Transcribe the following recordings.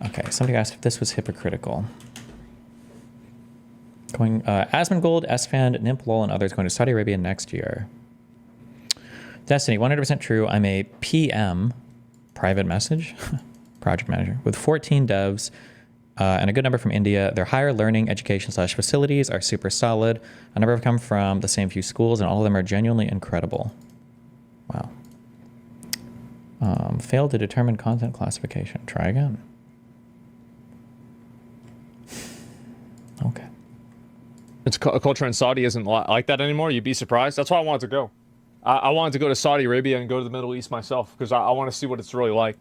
Okay, somebody asked if this was hypocritical. Going, AsmonGold, SFan, Nimplol, and others going to Saudi Arabia next year. Destiny, 100% true. I'm a PM, private message, project manager, with 14 devs and a good number from India. Their higher learning, education / facilities are super solid. A number have come from the same few schools, and all of them are genuinely incredible. Wow. Failed to determine content classification. Try again. Okay. It's a culture in Saudi isn't like that anymore. You'd be surprised. That's why I wanted to go. I wanted to go to Saudi Arabia and go to the Middle East myself because I want to see what it's really like.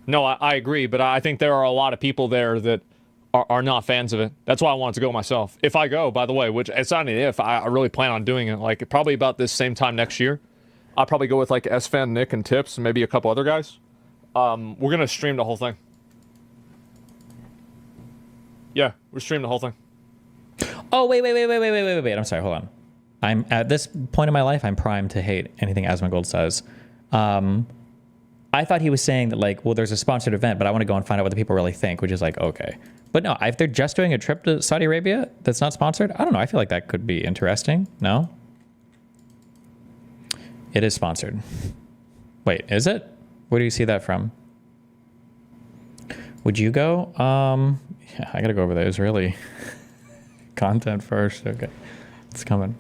No, I agree, but I think there are a lot of people there that are not fans of it. That's why I wanted to go myself. If I go, by the way, which it's not an if, I really plan on doing it, like probably about this same time next year. I'll probably go with like SFan, Nick, and Tips, and maybe a couple other guys. We're going to stream the whole thing. Yeah, we're streaming the whole thing. Oh, wait. I'm sorry, hold on. I'm at this point in my life, I'm primed to hate anything AsmonGold says. I thought he was saying that, like, well, there's a sponsored event, but I want to go and find out what the people really think, which is like, okay. But no, if they're just doing a trip to Saudi Arabia that's not sponsored, I don't know. I feel like that could be interesting. No? It is sponsored. Wait, is it? Where do you see that from? Would you go? Yeah, I got to go over the Israeli content first. Okay. It's coming.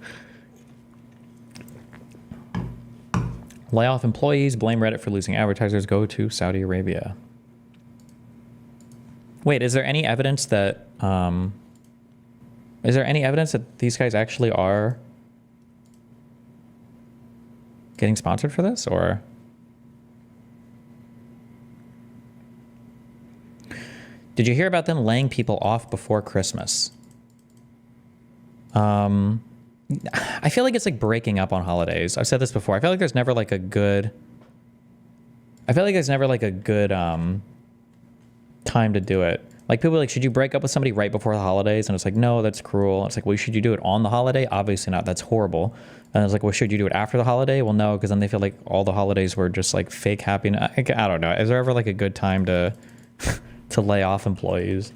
Lay off employees, blame Reddit for losing advertisers, go to Saudi Arabia. Wait, is there any evidence that these guys actually are getting sponsored for this, or? Did you hear about them laying people off before Christmas? I feel like it's like breaking up on holidays. I've said this before. I feel like there's never like a good time to do it. Like people are like, should you break up with somebody right before the holidays? And it's like, no, that's cruel. It's like, well, should you do it on the holiday? Obviously not. That's horrible. And it's like, well, should you do it after the holiday? Well, no, because then they feel like all the holidays were just like fake happiness. I don't know. Is there ever like a good time to to lay off employees?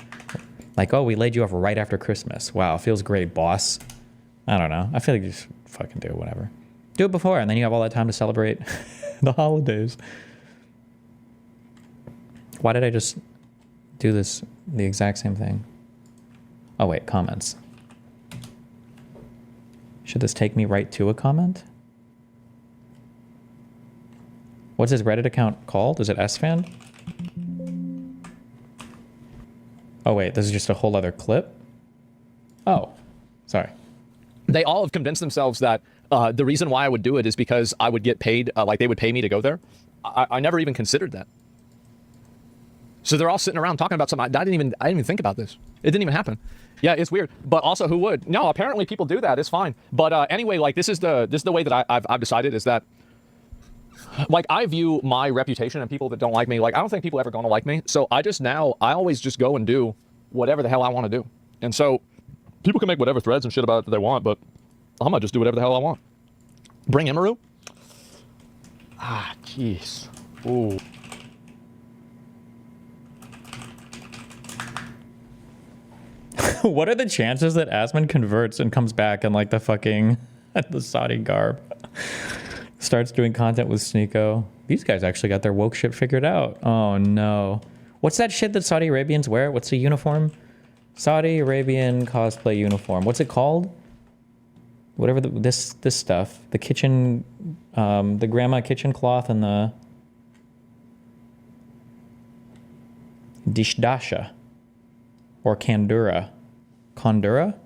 Like, oh, we laid you off right after Christmas. Wow, feels great, boss. I don't know. I feel like you just fucking do it, whatever. Do it before, and then you have all that time to celebrate the holidays. Why did I just do this, the exact same thing? Oh, wait, comments. Should this take me right to a comment? What's his Reddit account called? Is it SFan? Oh, wait, this is just a whole other clip? Oh, sorry. They all have convinced themselves that the reason why I would do it is because I would get paid, like they would pay me to go there. I never even considered that. So they're all sitting around talking about something. I didn't even think about this. It didn't even happen. Yeah, it's weird. But also, who would? No, apparently people do that. It's fine. But anyway, like this is the way that I've decided is that, like, I view my reputation and people that don't like me, like I don't think people ever going to like me. So I always just go and do whatever the hell I want to do. And so people can make whatever threads and shit about it that they want, but I'm gonna just do whatever the hell I want. Bring Emeru? Ah, jeez. Ooh. What are the chances that Asmon converts and comes back in like the fucking the Saudi garb? Starts doing content with Sneeko. These guys actually got their woke shit figured out. Oh no. What's that shit that Saudi Arabians wear? What's the uniform? Saudi Arabian cosplay uniform. What's it called? Whatever this stuff. The kitchen, the grandma kitchen cloth and the dishdasha or kandura. Kondura?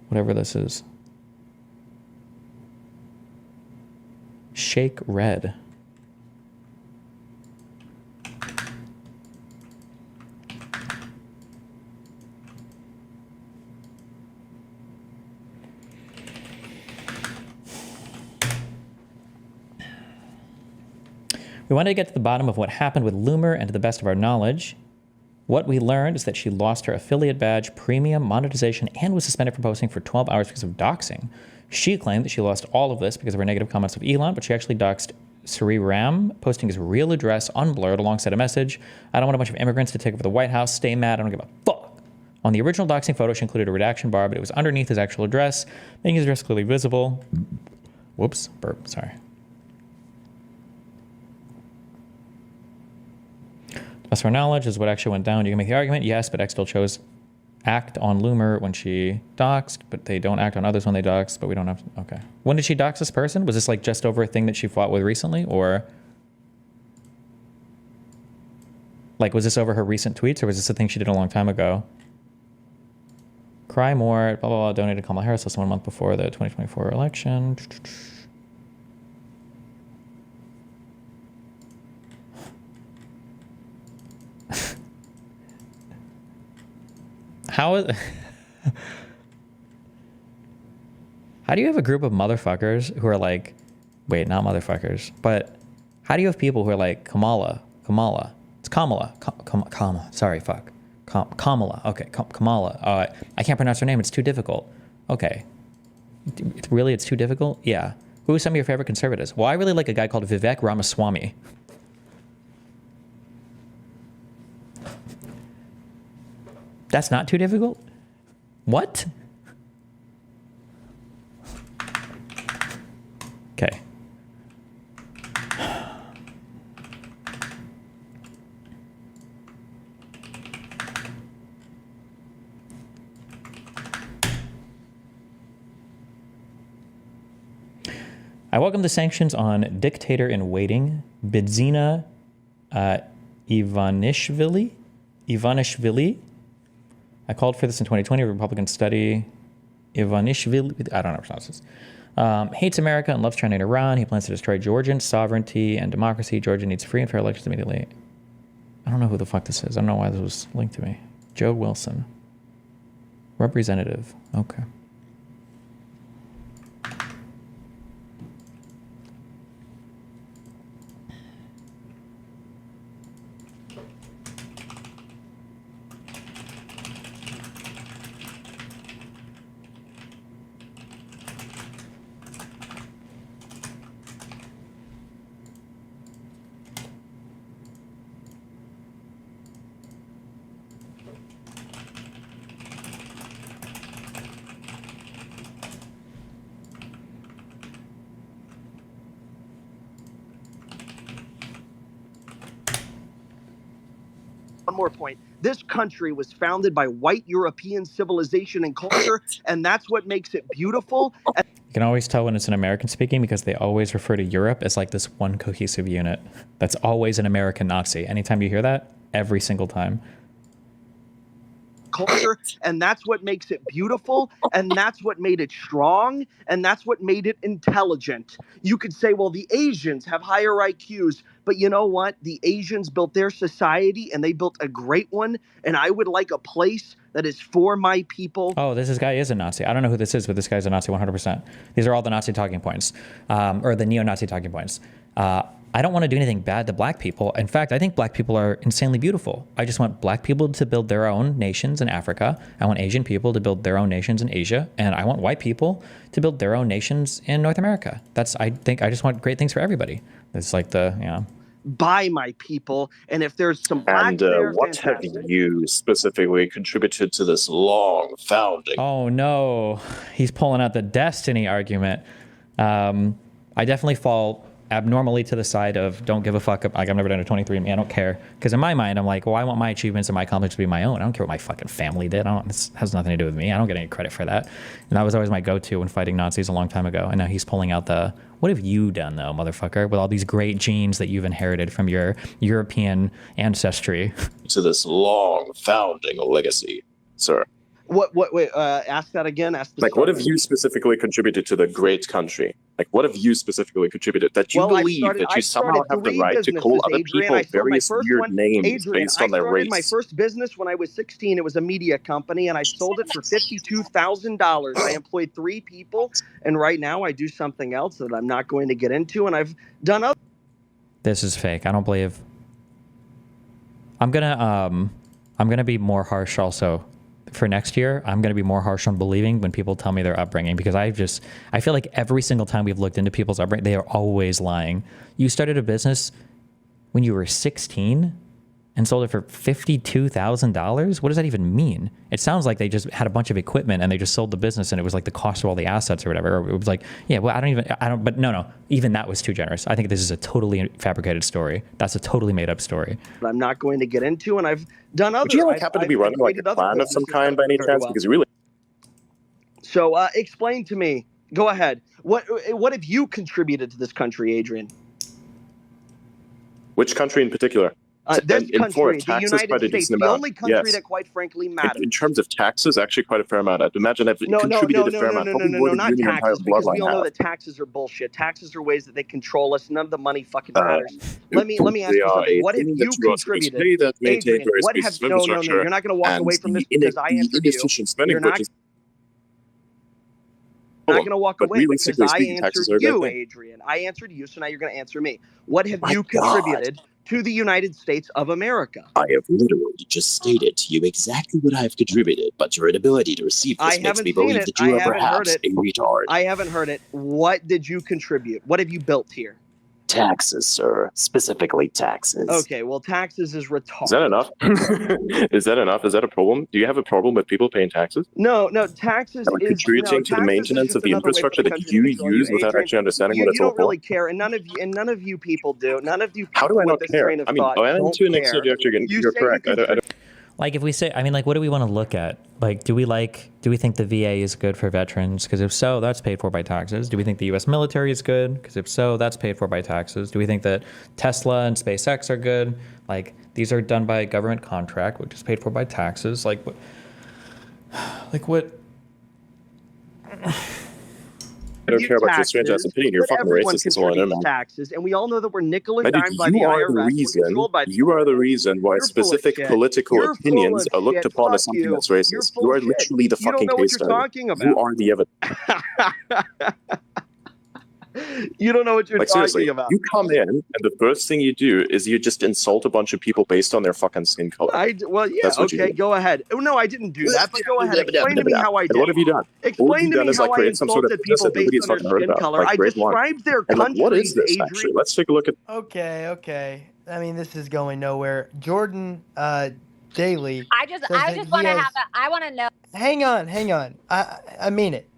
Whatever this is. Shake red. We wanted to get to the bottom of what happened with Loomer, and to the best of our knowledge, what we learned is that she lost her affiliate badge, premium, monetization, and was suspended from posting for 12 hours because of doxing. She claimed that she lost all of this because of her negative comments of Elon, but she actually doxed Sri Ram posting his real address unblurred alongside a message. I don't want a bunch of immigrants to take over the White House. Stay mad. I don't give a fuck. On the original doxing photo, she included a redaction bar, but it was underneath his actual address, making his address clearly visible. Whoops, burp, sorry. As for knowledge is what actually went down. You can make the argument, yes, but X still chose act on Loomer when she doxed, but they don't act on others when they dox, but we don't have to, okay. When did she dox this person? Was this like just over a thing that she fought with recently, or like was this over her recent tweets, or was this a thing she did a long time ago? Cry more, blah, blah, blah, donated Kamala Harris less than 1 month before the 2024 election. How do you have a group of motherfuckers who are like, wait, not motherfuckers, but how do you have people who are like Kamala, it's Kamala, sorry, fuck, Kamala, okay, Kamala, I can't pronounce her name, it's too difficult, okay, really, it's too difficult, yeah. Who are some of your favorite conservatives? Well, I really like a guy called Vivek Ramaswamy. That's not too difficult? What? Okay. I welcome the sanctions on dictator in waiting, Bidzina Ivanishvili. I called for this in 2020, a Republican study. Ivanishvili, I don't know how to pronounce this. Hates America and loves China and Iran. He plans to destroy Georgian sovereignty and democracy. Georgia needs free and fair elections immediately. I don't know who the fuck this is. I don't know why this was linked to me. Joe Wilson. Representative. Okay. One more point. This country was founded by white European civilization and culture, and that's what makes it beautiful. You can always tell when it's an American speaking because they always refer to Europe as like this one cohesive unit. That's always an American Nazi. Anytime you hear that, every single time. Culture, and that's what makes it beautiful, and that's what made it strong, and that's what made it intelligent. You could say, well, the Asians have higher IQs, but you know what? The Asians built their society, and they built a great one, and I would like a place that is for my people. Oh, this guy is a Nazi. I don't know who this is, but this guy's a Nazi 100%. These are all the Nazi talking points, or the neo-Nazi talking points. I don't want to do anything bad to black people. In fact, I think black people are insanely beautiful. I just want black people to build their own nations in Africa. I want Asian people to build their own nations in Asia. And I want white people to build their own nations in North America. I just want great things for everybody. It's like By my people, and if there's some black and there, what fantastic. have you specifically contributed to this long founding? Oh no, he's pulling out the destiny argument. I definitely fall abnormally to the side of don't give a fuck. Like I've never done a 23andMe. I don't care, because in my mind I'm like, well, I want my achievements and my accomplishments to be my own. I don't care what my fucking family did. This has nothing to do with me. I don't get any credit for that. And that was always my go-to when fighting Nazis a long time ago. And now he's pulling out the, what have you done though, motherfucker, with all these great genes that you've inherited from your European ancestry? To this long founding legacy, sir. Wait, ask that again. Like, what have you specifically contributed to the great country? Like, what have you specifically contributed that you believe that you somehow have the right to call other people various weird names based on their race? My first business when I was 16, it was a media company, and I sold it for $52,000. I employed 3 people, and right now I do something else that I'm not going to get into, and I've done other. This is fake. I don't believe. I'm gonna be more harsh also. for next year, I'm going to be more harsh on believing when people tell me their upbringing, because I feel like every single time we've looked into people's upbringing, they are always lying. You started a business when you were 16 and sold it for $52,000. What does that even mean? It sounds like they just had a bunch of equipment and they just sold the business and it was like the cost of all the assets or whatever. Or it was like, yeah, well, but no, even that was too generous. I think this is a totally fabricated story. That's a totally made up story. I'm not going to get into, and I've done other. Would you happen to be running like a plan of some kind by any chance? Because really. So explain to me. Go ahead. What have you contributed to this country, Adrian? Which country in particular? This country, the United States, the only country that, quite frankly, matters. In terms of taxes, actually quite a fair amount. I'd imagine I've contributed a fair amount. No, not taxes, because we all know that taxes are bullshit. Taxes are ways that they control us. None of the money fucking matters. Let me ask you something. What have you contributed? Adrian, what have no, you're not going to walk away from this because I answered you. You're not going to walk away because I answered you, Adrian. I answered you, so now you're going to answer me. What have you contributed to the United States of America? I have literally just stated to you exactly what I have contributed, but your inability to receive this makes me believe that you are perhaps a retard. I haven't heard it. What did you contribute? What have you built here? Taxes, sir. Specifically taxes. Okay, well, taxes is retarded. Is that enough? Is that enough? Is that a problem? Do you have a problem with people paying taxes? No, taxes is contributing to the maintenance of the infrastructure that you use without actually understanding what it's all for. You don't really care, and none of you people do. None of you. How do I not care? I mean, to an extent, you're correct. Like if we say, I mean, like, what do we want to look at? Like, do we think the VA is good for veterans? Because if so, that's paid for by taxes. Do we think the U.S. military is good? Because if so, that's paid for by taxes. Do we think that Tesla and SpaceX are good? Like, these are done by government contract, which is paid for by taxes. Like what? I don't care about your strange ass opinion. You're fucking racist as well, man. Taxes, and we all know that we're nickel and dime by the IRS. You are the reason why specific political opinions are looked upon as something that's racist. You are literally the fucking case study. You are the evidence. You don't know what you're talking about. You come in, and the first thing you do is you just insult a bunch of people based on their fucking skin color. Okay, go ahead. Oh, no, I didn't do that, but go ahead. Explain to me how I did. What have you done? Explain to me how I insulted people based on their skin color. I described their country. What is this, actually? Let's take a look at... Okay. I mean, this is going nowhere. Jordan Daly... I just want to I want to know... Hang on. I mean it.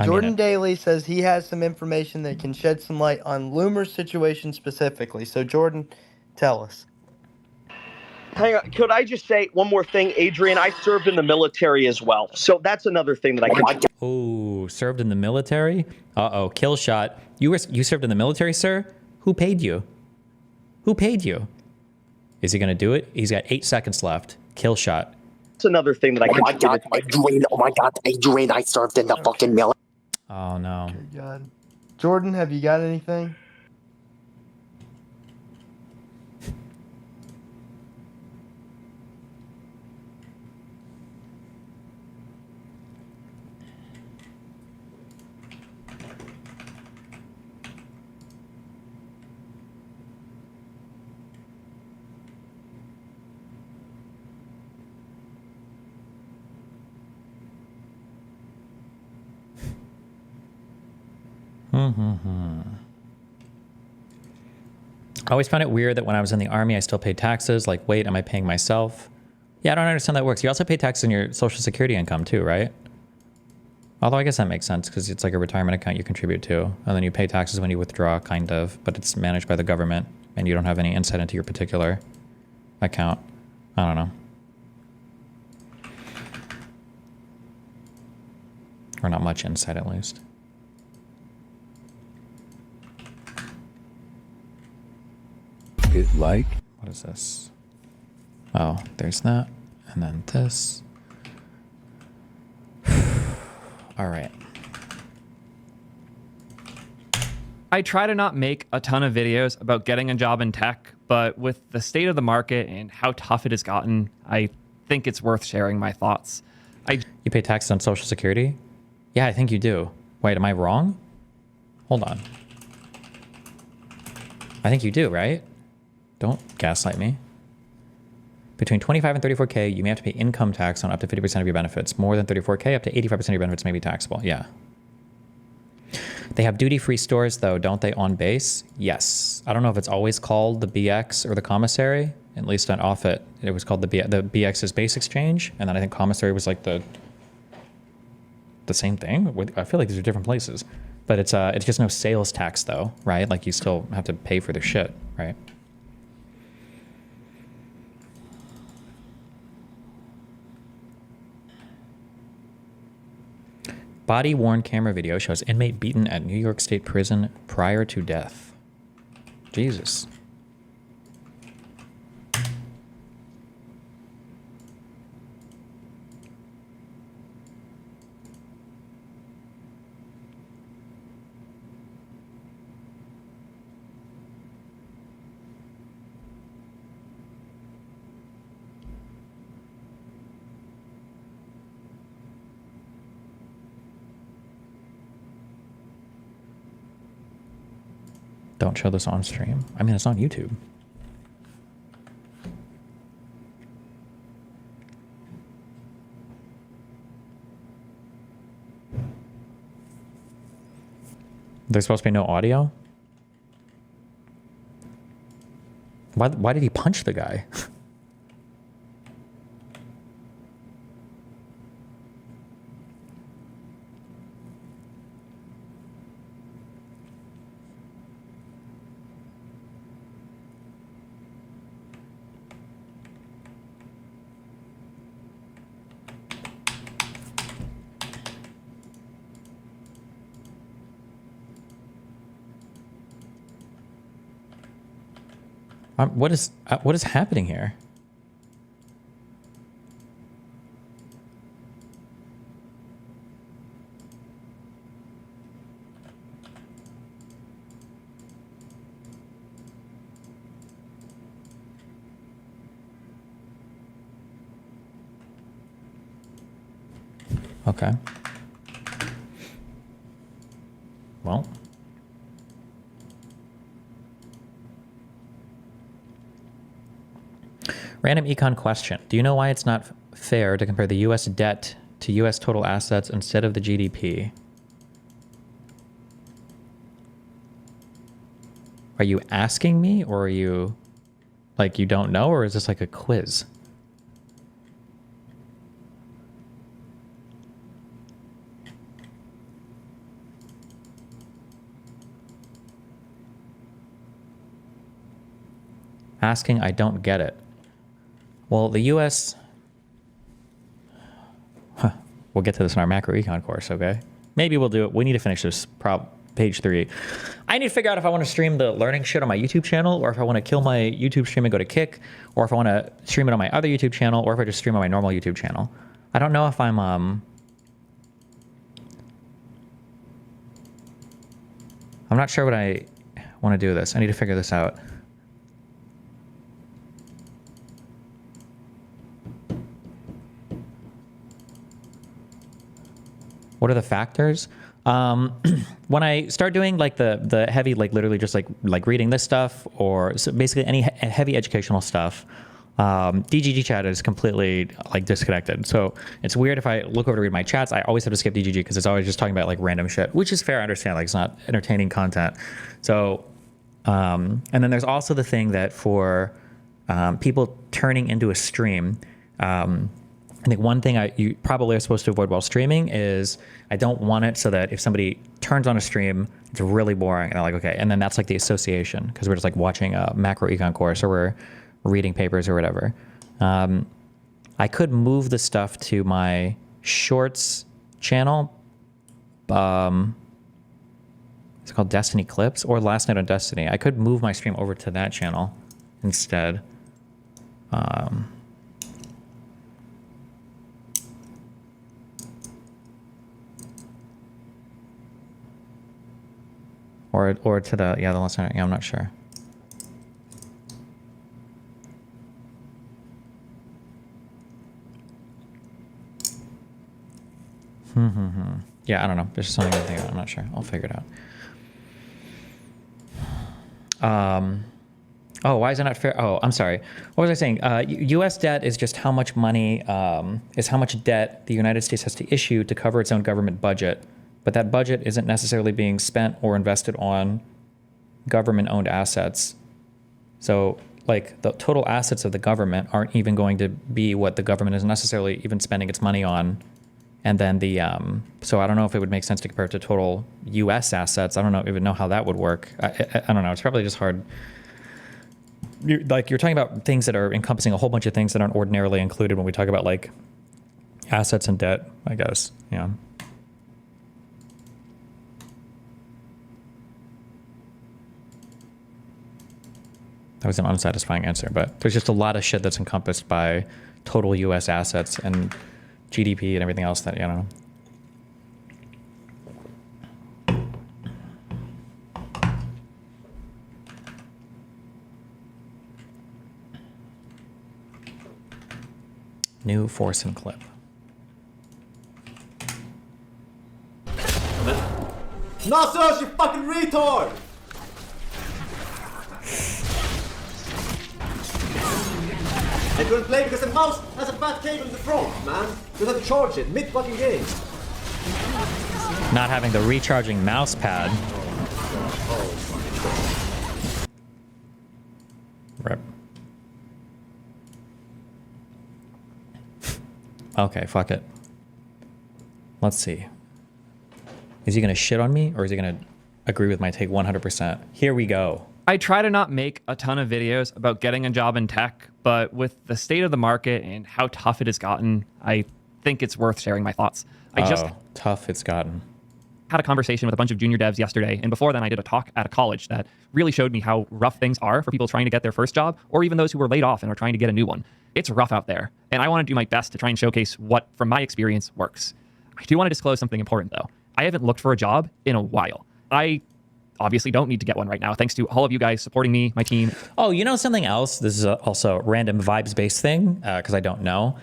Jordan Daly says he has some information that can shed some light on Loomer's situation specifically. So, Jordan, tell us. Hang on. Could I just say one more thing, Adrian? I served in the military as well. So that's another thing that I can... Oh, served in the military? Uh-oh, kill shot. You served in the military, sir? Who paid you? Who paid you? Is he going to do it? He's got 8 seconds left. Kill shot. That's another thing that I can... Oh my God, Adrian, I served in the fucking military. Oh, no. Dear God. Jordan, have you got anything? I always found it weird that when I was in the army, I still paid taxes. Like, wait, am I paying myself? Yeah, I don't understand how that works. You also pay taxes on your Social Security income too, right? Although I guess that makes sense because it's like a retirement account you contribute to. And then you pay taxes when you withdraw, kind of. But it's managed by the government and you don't have any insight into your particular account. I don't know. Or not much insight, at least. Like? What is this? Oh, there's that. And then this. All right. I try to not make a ton of videos about getting a job in tech, but with the state of the market and how tough it has gotten, I think it's worth sharing my thoughts. You pay taxes on Social Security? Yeah, I think you do. Wait, am I wrong? Hold on. I think you do, right? Don't gaslight me. Between 25 and 34K, you may have to pay income tax on up to 50% of your benefits. More than 34K, up to 85% of your benefits may be taxable. Yeah. They have duty-free stores, though, don't they, on base? Yes. I don't know if it's always called the BX or the commissary. At least on Offit, it was called the BX's base exchange. And then I think commissary was like the same thing. I feel like these are different places. But it's just no sales tax, though, right? Like, you still have to pay for their shit, right? Body-worn camera video shows inmate beaten at New York State prison prior to death. Jesus. Don't show this on stream. I mean, it's on YouTube. There's supposed to be no audio? Why did he punch the guy? What is happening here? Okay. Well. Random econ question. Do you know why it's not fair to compare the U.S. debt to U.S. total assets instead of the GDP? Are you asking me, or are you, like, you don't know, or is this like a quiz? Asking, I don't get it. Well, the U.S. We'll get to this in our macro econ course, okay? Maybe we'll do it. We need to finish this page 3. I need to figure out if I want to stream the learning shit on my YouTube channel, or if I want to kill my YouTube stream and go to Kick, or if I want to stream it on my other YouTube channel, or if I just stream on my normal YouTube channel. I don't know if I'm not sure what I want to do with this. I need to figure this out. What are the factors? When I start doing like the heavy, like literally just like reading this stuff, or so basically any heavy educational stuff, DGG chat is completely like disconnected. So it's weird if I look over to read my chats, I always have to skip DGG because it's always just talking about like random shit, which is fair. I understand, like it's not entertaining content. So, and then there's also the thing that for people turning into a stream, I think one thing you probably are supposed to avoid while streaming is I don't want it so that if somebody turns on a stream, it's really boring. And they're like, okay. And then that's like the association, because we're just like watching a macro econ course, or we're reading papers or whatever. I could move the stuff to my shorts channel. It's called Destiny Clips, or Last Night on Destiny. I could move my stream over to that channel instead. Or to the last night. Yeah, I'm not sure. Yeah, I don't know. There's something to think about. I'm not sure. I'll figure it out. Oh, why is it not fair? Oh, I'm sorry. What was I saying? U.S. debt is just how much money, is how much debt the United States has to issue to cover its own government budget. But that budget isn't necessarily being spent or invested on government-owned assets. So, like, the total assets of the government aren't even going to be what the government is necessarily even spending its money on. And then so I don't know if it would make sense to compare it to total U.S. assets. I don't even know how that would work. I don't know. It's probably just hard. You're talking about things that are encompassing a whole bunch of things that aren't ordinarily included when we talk about like assets and debt, I guess. Yeah. That was an unsatisfying answer, but there's just a lot of shit that's encompassed by total U.S. assets and GDP and everything else that, you know. New force and clip. Nassos, you fucking retard! I couldn't play because the mouse has a fat cable in the front, man. You have to charge it mid-fucking game. Not having the recharging mouse pad. Rip. Okay, fuck it. Let's see. Is he gonna shit on me or is he gonna agree with my take 100%? Here we go. I try to not make a ton of videos about getting a job in tech, but with the state of the market and how tough it has gotten, I think it's worth sharing my thoughts. Tough it's gotten. Had a conversation with a bunch of junior devs yesterday, and before then I did a talk at a college that really showed me how rough things are for people trying to get their first job, or even those who were laid off and are trying to get a new one. It's rough out there, and I want to do my best to try and showcase what, from my experience, works. I do want to disclose something important, though. I haven't looked for a job in a while. I obviously don't need to get one right now, thanks to all of you guys supporting me, my team. Oh, you know something else? This is also a random vibes-based thing, because I don't know.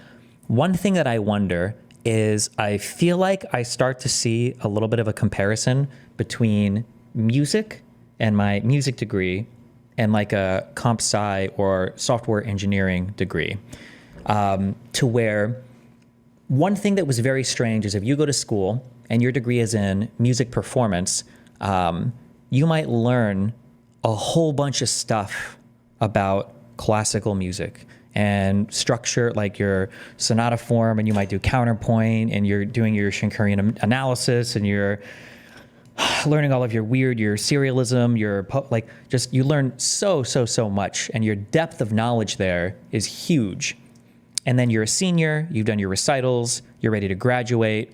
One thing that I wonder is I feel like I start to see a little bit of a comparison between music and my music degree and like a comp sci or software engineering degree, to where one thing that was very strange is if you go to school and your degree is in music performance, you might learn a whole bunch of stuff about classical music and structure, like your sonata form, and you might do counterpoint, and you're doing your Schenkerian analysis, and you're learning all of your serialism, you learn so much, and your depth of knowledge there is huge. And then you're a senior, you've done your recitals, you're ready to graduate,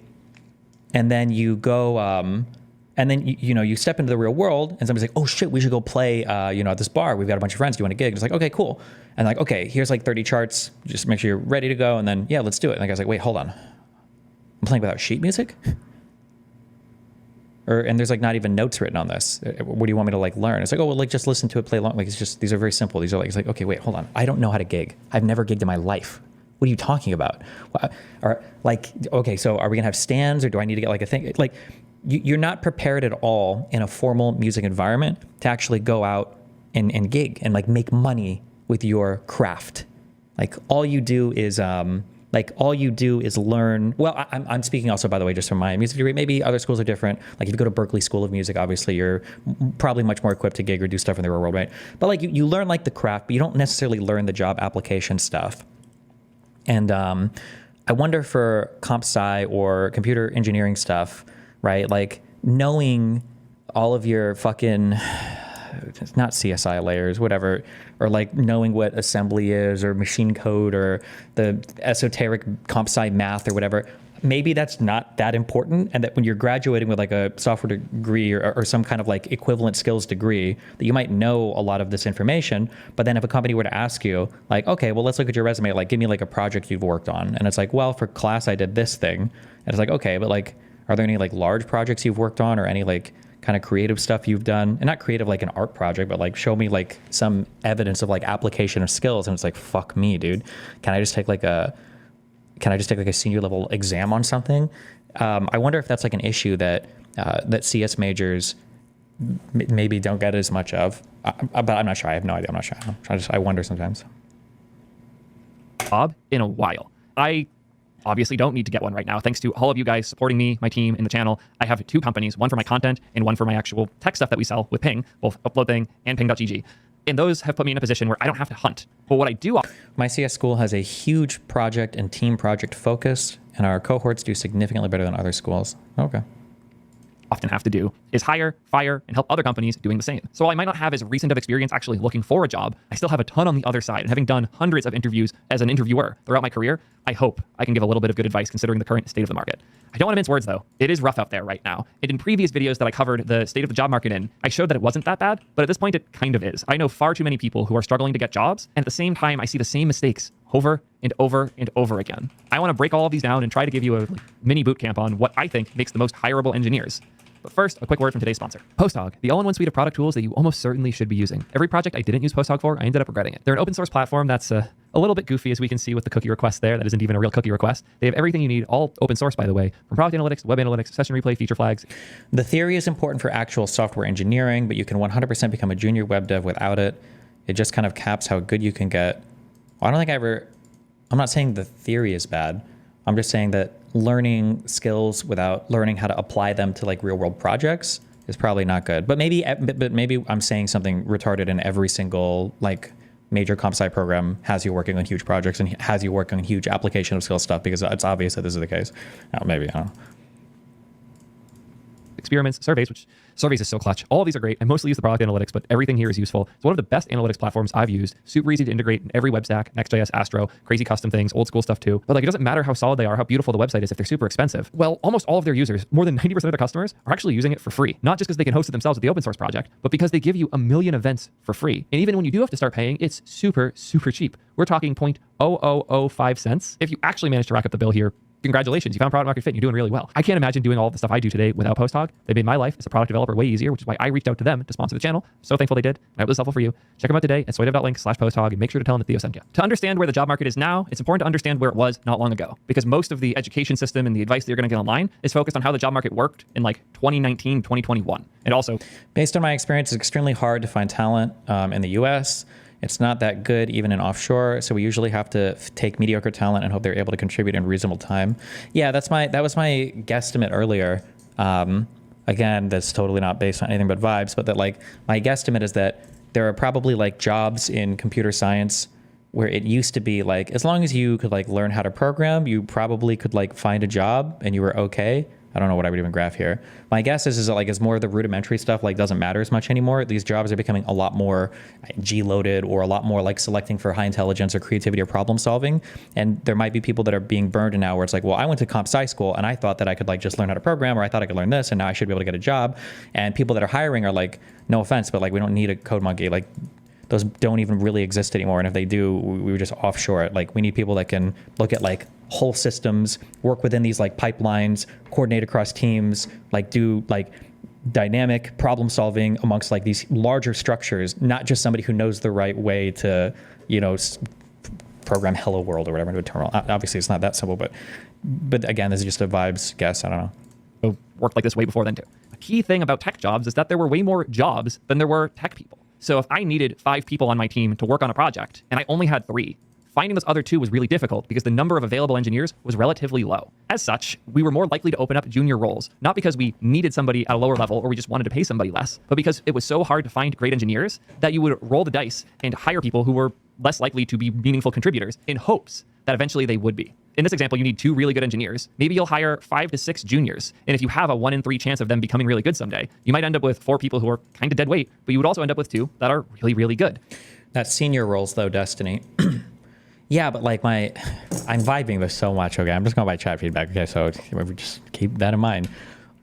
and then you go, and then you step into the real world, and somebody's like, "Oh shit, we should go play, at this bar. We've got a bunch of friends. Do you want a gig?" And it's like, "Okay, cool." And like, "Okay, here's like 30 charts. Just make sure you're ready to go." And then, yeah, let's do it. And the guy's like, "Wait, hold on. I'm playing without sheet music?" And there's like not even notes written on this. What do you want me to like learn? It's like, "Oh, well, like just listen to it, play along." Like it's just, these are very simple. These are like, it's like, okay, wait, hold on. I don't know how to gig. I've never gigged in my life. What are you talking about? Or like, okay, so are we gonna have stands, or do I need to get like a thing? Like, you're not prepared at all in a formal music environment to actually go out and gig and like make money with your craft. Like all you do is learn. Well, I'm speaking also, by the way, just from my music degree. Maybe other schools are different. Like if you go to Berkeley School of Music, obviously you're probably much more equipped to gig or do stuff in the real world, right? But like you learn like the craft, but you don't necessarily learn the job application stuff. And I wonder for comp sci or computer engineering stuff, right? Like knowing all of your fucking, not CSI layers, whatever, or like knowing what assembly is or machine code or the esoteric comp sci math or whatever, maybe that's not that important. And that when you're graduating with like a software degree or some kind of like equivalent skills degree, that you might know a lot of this information. But then if a company were to ask you like, "Okay, well, let's look at your resume, like give me like a project you've worked on." And it's like, "Well, for class, I did this thing." And it's like, "Okay, but like, are there any like large projects you've worked on or any like kind of creative stuff you've done?" And not creative like an art project, but like show me like some evidence of like application of skills. And it's like, fuck me, dude. Can I just take like a senior level exam on something? I wonder if that's like an issue that CS majors maybe don't get as much of. But I'm not sure. I have no idea. I'm not sure. I wonder sometimes. Job in a while. I obviously don't need to get one right now. Thanks to all of you guys supporting me, my team, and the channel. I have 2 companies, one for my content and one for my actual tech stuff that we sell with Ping, both UploadThing and Ping.gg. And those have put me in a position where I don't have to hunt. But what I do... My CS school has a huge project and team project focus, and our cohorts do significantly better than other schools. Okay. Often have to do is hire, fire, and help other companies doing the same. So while I might not have as recent of experience actually looking for a job, I still have a ton on the other side. And having done hundreds of interviews as an interviewer throughout my career, I hope I can give a little bit of good advice considering the current state of the market. I don't want to mince words though. It is rough out there right now. And in previous videos that I covered the state of the job market in, I showed that it wasn't that bad, but at this point it kind of is. I know far too many people who are struggling to get jobs, and at the same time I see the same mistakes over and over and over again. I want to break all of these down and try to give you a mini boot camp on what I think makes the most hireable engineers. But first, a quick word from today's sponsor, PostHog, the all-in-one suite of product tools that you almost certainly should be using. Every project I didn't use PostHog for, I ended up regretting it. They're an open source platform that's a little bit goofy, as we can see with the cookie request there. That isn't even a real cookie request. They have everything you need, all open source, by the way, from product analytics, web analytics, session replay, feature flags. The theory is important for actual software engineering, but you can 100% become a junior web dev without it. It just kind of caps how good you can get. Well, I'm not saying the theory is bad. I'm just saying that learning skills without learning how to apply them to like real world projects is probably not good. But maybe I'm saying something retarded, and every single like major comp sci program has you working on huge projects and has you working on huge application of skill stuff, because it's obvious that this is the case. Maybe, I don't know. Experiments, surveys, which surveys is so clutch. All of these are great. I mostly use the product analytics, but everything here is useful. It's one of the best analytics platforms I've used. Super easy to integrate in every web stack, Next.js, Astro, crazy custom things, old school stuff too. But like, it doesn't matter how solid they are, how beautiful the website is if they're super expensive. Well, almost all of their users, more than 90% of their customers, are actually using it for free. Not just because they can host it themselves with the open source project, but because they give you a million events for free. And even when you do have to start paying, it's super, super cheap. We're talking 0.0005 cents. If you actually manage to rack up the bill here, congratulations, you found product market fit and you're doing really well. I can't imagine doing all of the stuff I do today without PostHog. They made my life as a product developer way easier, which is why I reached out to them to sponsor the channel. So thankful they did. I hope this is helpful for you. Check them out today at soydev.link/PostHog and make sure to tell them that Theo sent you. To understand where the job market is now, it's important to understand where it was not long ago, because most of the education system and the advice that you're going to get online is focused on how the job market worked in like 2019, 2021. And also, based on my experience, it's extremely hard to find talent in the US. It's not that good even in offshore, so we usually have to take mediocre talent and hope they're able to contribute in reasonable time. Yeah, that was my guesstimate earlier. Again, that's totally not based on anything but vibes, but that like my guesstimate is that there are probably like jobs in computer science where it used to be like, as long as you could like learn how to program, you probably could like find a job and you were okay. I don't know what I would even graph here. My guess is that like as more of the rudimentary stuff like doesn't matter as much anymore, these jobs are becoming a lot more G-loaded or a lot more like selecting for high intelligence or creativity or problem solving. And there might be people that are being burned now where it's like, well, I went to comp sci school and I thought that I could like just learn how to program, or I thought I could learn this and now I should be able to get a job. And people that are hiring are like, no offense, but like we don't need a code monkey. Like those don't even really exist anymore. And if they do, we would just offshore it. Like we need people that can look at like whole systems, work within these like pipelines, coordinate across teams, like do like dynamic problem solving amongst like these larger structures, not just somebody who knows the right way to, you know, program hello world or whatever into a terminal. Obviously it's not that simple, but again, this is just a vibes guess. I don't know. Worked like this way before then too. A key thing about tech jobs is that there were way more jobs than there were tech people. So if I needed 5 people on my team to work on a project and I only had 3, finding those other 2 was really difficult because the number of available engineers was relatively low. As such, we were more likely to open up junior roles, not because we needed somebody at a lower level or we just wanted to pay somebody less, but because it was so hard to find great engineers that you would roll the dice and hire people who were less likely to be meaningful contributors in hopes that eventually they would be. In this example, you need 2 really good engineers. Maybe you'll hire 5 to 6 juniors. And if you have a 1 in 3 chance of them becoming really good someday, you might end up with 4 people who are kind of dead weight, but you would also end up with 2 that are really, really good. That's senior roles though, Destiny. Yeah, but like I'm vibing this so much. Okay, I'm just going by chat feedback. Okay, so just keep that in mind.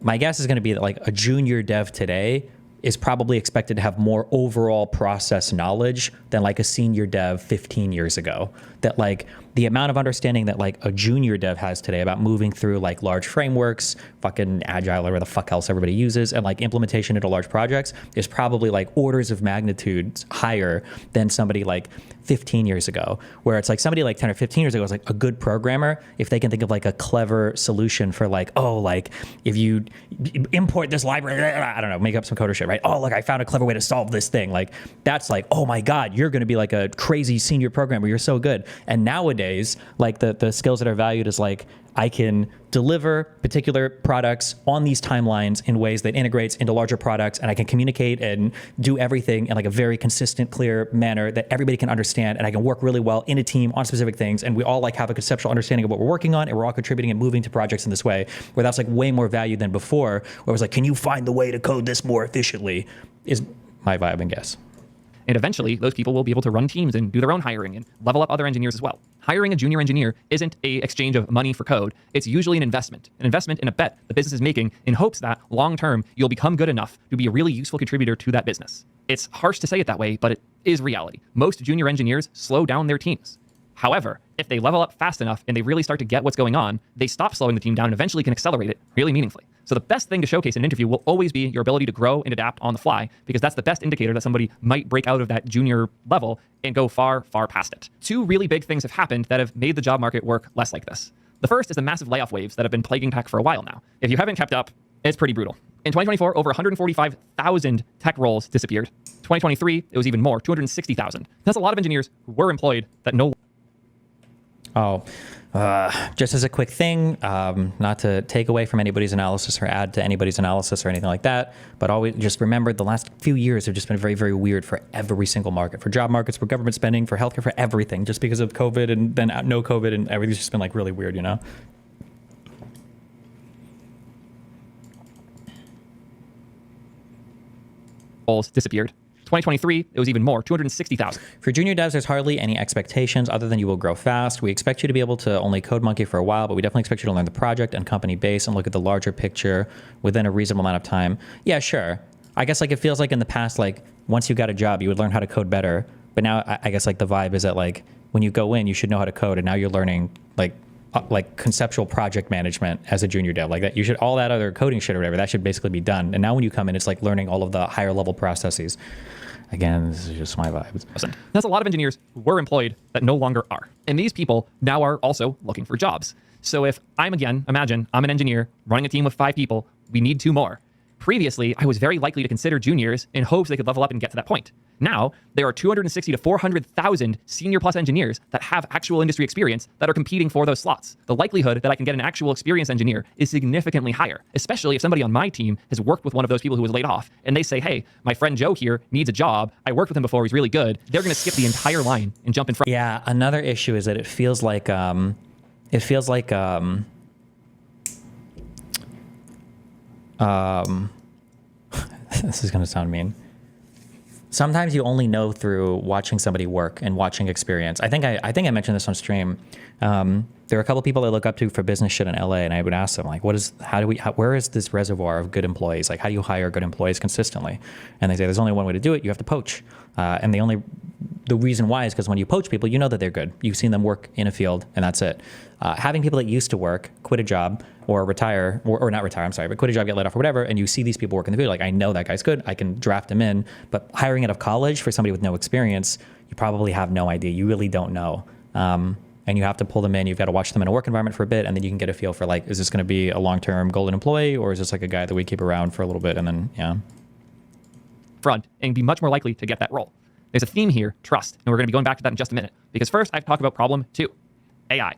My guess is going to be that like a junior dev today is probably expected to have more overall process knowledge than like a senior dev 15 years ago. That like the amount of understanding that like a junior dev has today about moving through like large frameworks, fucking agile, or whatever the fuck else everybody uses, and like implementation into large projects is probably like orders of magnitude higher than somebody like 15 years ago, where it's like somebody like 10 or 15 years ago was like a good programmer if they can think of like a clever solution for like, oh, like if you import this library, I don't know, make up some code or shit, right? Oh, look, I found a clever way to solve this thing. Like that's like, oh my God, you're going to be like a crazy senior programmer. You're so good. And nowadays, like the skills that are valued is like, I can deliver particular products on these timelines in ways that integrates into larger products, and I can communicate and do everything in like a very consistent, clear manner that everybody can understand, and I can work really well in a team on specific things, and we all like have a conceptual understanding of what we're working on, and we're all contributing and moving to projects in this way, where that's like way more value than before, where it was like, can you find the way to code this more efficiently, is my vibe and guess. And eventually, those people will be able to run teams and do their own hiring and level up other engineers as well. Hiring a junior engineer isn't a exchange of money for code. It's usually an investment in a bet the business is making in hopes that long-term you'll become good enough to be a really useful contributor to that business. It's harsh to say it that way, but it is reality. Most junior engineers slow down their teams. However, if they level up fast enough and they really start to get what's going on, they stop slowing the team down and eventually can accelerate it really meaningfully. So the best thing to showcase in an interview will always be your ability to grow and adapt on the fly, because that's the best indicator that somebody might break out of that junior level and go far, far past it. Two really big things have happened that have made the job market work less like this. The first is the massive layoff waves that have been plaguing tech for a while now. If you haven't kept up, it's pretty brutal. In 2024, over 145,000 tech roles disappeared. 2023, it was even more, 260,000. That's a lot of engineers who were employed that no just as a quick thing, not to take away from anybody's analysis or add to anybody's analysis or anything like that, but always just remember the last few years have just been very, very weird for every single market, for job markets, for government spending, for healthcare, for everything, just because of COVID and then no COVID, and everything's just been like really weird, you know? roles disappeared. 2023, it was even more, 260,000. For junior devs, there's hardly any expectations other than you will grow fast. We expect you to be able to only code monkey for a while, but we definitely expect you to learn the project and company base and look at the larger picture within a reasonable amount of time. Yeah, sure. I guess like it feels like in the past, like once you got a job, you would learn how to code better. But now I guess like the vibe is that like when you go in, you should know how to code, and now you're learning like conceptual project management as a junior dev. Like that, you should, all that other coding shit or whatever, that should basically be done. And now when you come in, it's like learning all of the higher level processes. Again, this is just my vibes. That's a lot of engineers who were employed that no longer are. And these people now are also looking for jobs. So if imagine I'm an engineer running a team with 5 people, we need 2 more. Previously, I was very likely to consider juniors in hopes they could level up and get to that point. Now, there are 260 to 400,000 senior plus engineers that have actual industry experience that are competing for those slots. The likelihood that I can get an actual experienced engineer is significantly higher, especially if somebody on my team has worked with one of those people who was laid off, and they say, hey, my friend Joe here needs a job. I worked with him before. He's really good. They're going to skip the entire line and jump in front. Yeah, another issue is that it feels like this is going to sound mean. Sometimes you only know through watching somebody work and watching experience. I think I mentioned this on stream. There are a couple people I look up to for business shit in LA, and I would ask them like, where is this reservoir of good employees? Like, how do you hire good employees consistently? And they say there's only one way to do it. You have to poach. And the reason why is because when you poach people, you know that they're good. You've seen them work in a field, and that's it. Having people that used to work, quit a job, or retire, or not retire, I'm sorry, but quit a job, get laid off or whatever, and you see these people work in the field, like, I know that guy's good, I can draft him in. But hiring out of college for somebody with no experience, you probably have no idea. You really don't know. And you have to pull them in. You've got to watch them in a work environment for a bit, and then you can get a feel for like, is this going to be a long-term golden employee, or is this like a guy that we keep around for a little bit and then, yeah. Front and be much more likely to get that role. There's a theme here, trust, and we're going to be going back to that in just a minute. Because first, I have to talk about problem 2, AI.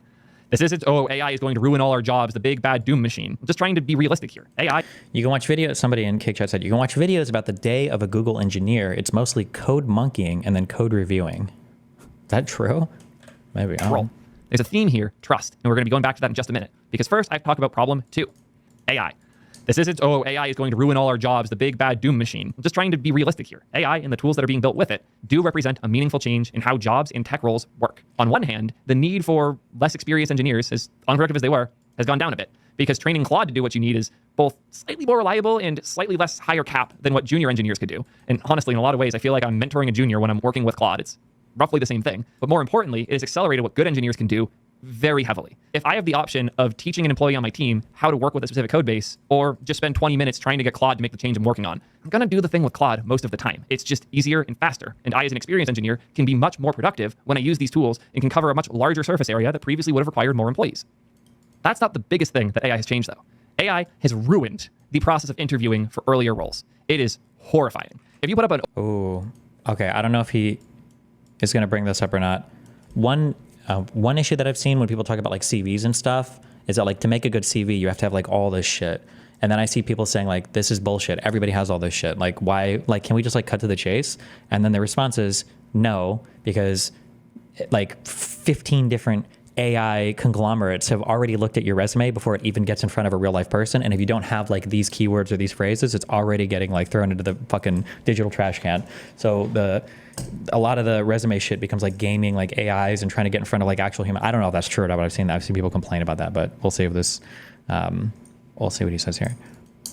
This isn't, AI is going to ruin all our jobs, the big bad doom machine. I'm just trying to be realistic here. AI. You can watch videos, somebody in Kick Chat said, you can watch videos about the day of a Google engineer. It's mostly code monkeying and then code reviewing. Is that true? Maybe. Role. There's a theme here, trust, and we're going to be going back to that in just a minute. Because first, I have to talk about problem 2, AI. This isn't, AI is going to ruin all our jobs, the big bad doom machine. I'm just trying to be realistic here. AI and the tools that are being built with it do represent a meaningful change in how jobs and tech roles work. On one hand, the need for less experienced engineers, as unproductive as they were, has gone down a bit, because training Claude to do what you need is both slightly more reliable and slightly less higher cap than what junior engineers could do. And honestly, in a lot of ways, I feel like I'm mentoring a junior when I'm working with Claude. It's roughly the same thing. But more importantly, it has accelerated what good engineers can do very heavily. If I have the option of teaching an employee on my team how to work with a specific code base, or just spend 20 minutes trying to get Claude to make the change I'm working on, I'm going to do the thing with Claude most of the time. It's just easier and faster. And I, as an experienced engineer, can be much more productive when I use these tools and can cover a much larger surface area that previously would have required more employees. That's not the biggest thing that AI has changed, though. AI has ruined the process of interviewing for earlier roles. It is horrifying. If you put up an... Oh, okay. I don't know if he is going to bring this up or not. One issue that I've seen when people talk about like CVs and stuff is that like to make a good CV, you have to have like all this shit. And then I see people saying like, this is bullshit. Everybody has all this shit. Like why, like, can we just like cut to the chase? And then the response is no, because like 15 different AI conglomerates have already looked at your resume before it even gets in front of a real life person. And if you don't have like these keywords or these phrases, it's already getting like thrown into the fucking digital trash can. So a lot of the resume shit becomes like gaming like AIs and trying to get in front of like actual human. I don't know if that's true or not, but I've seen people complain about that, but we'll see if this, we'll see what he says here.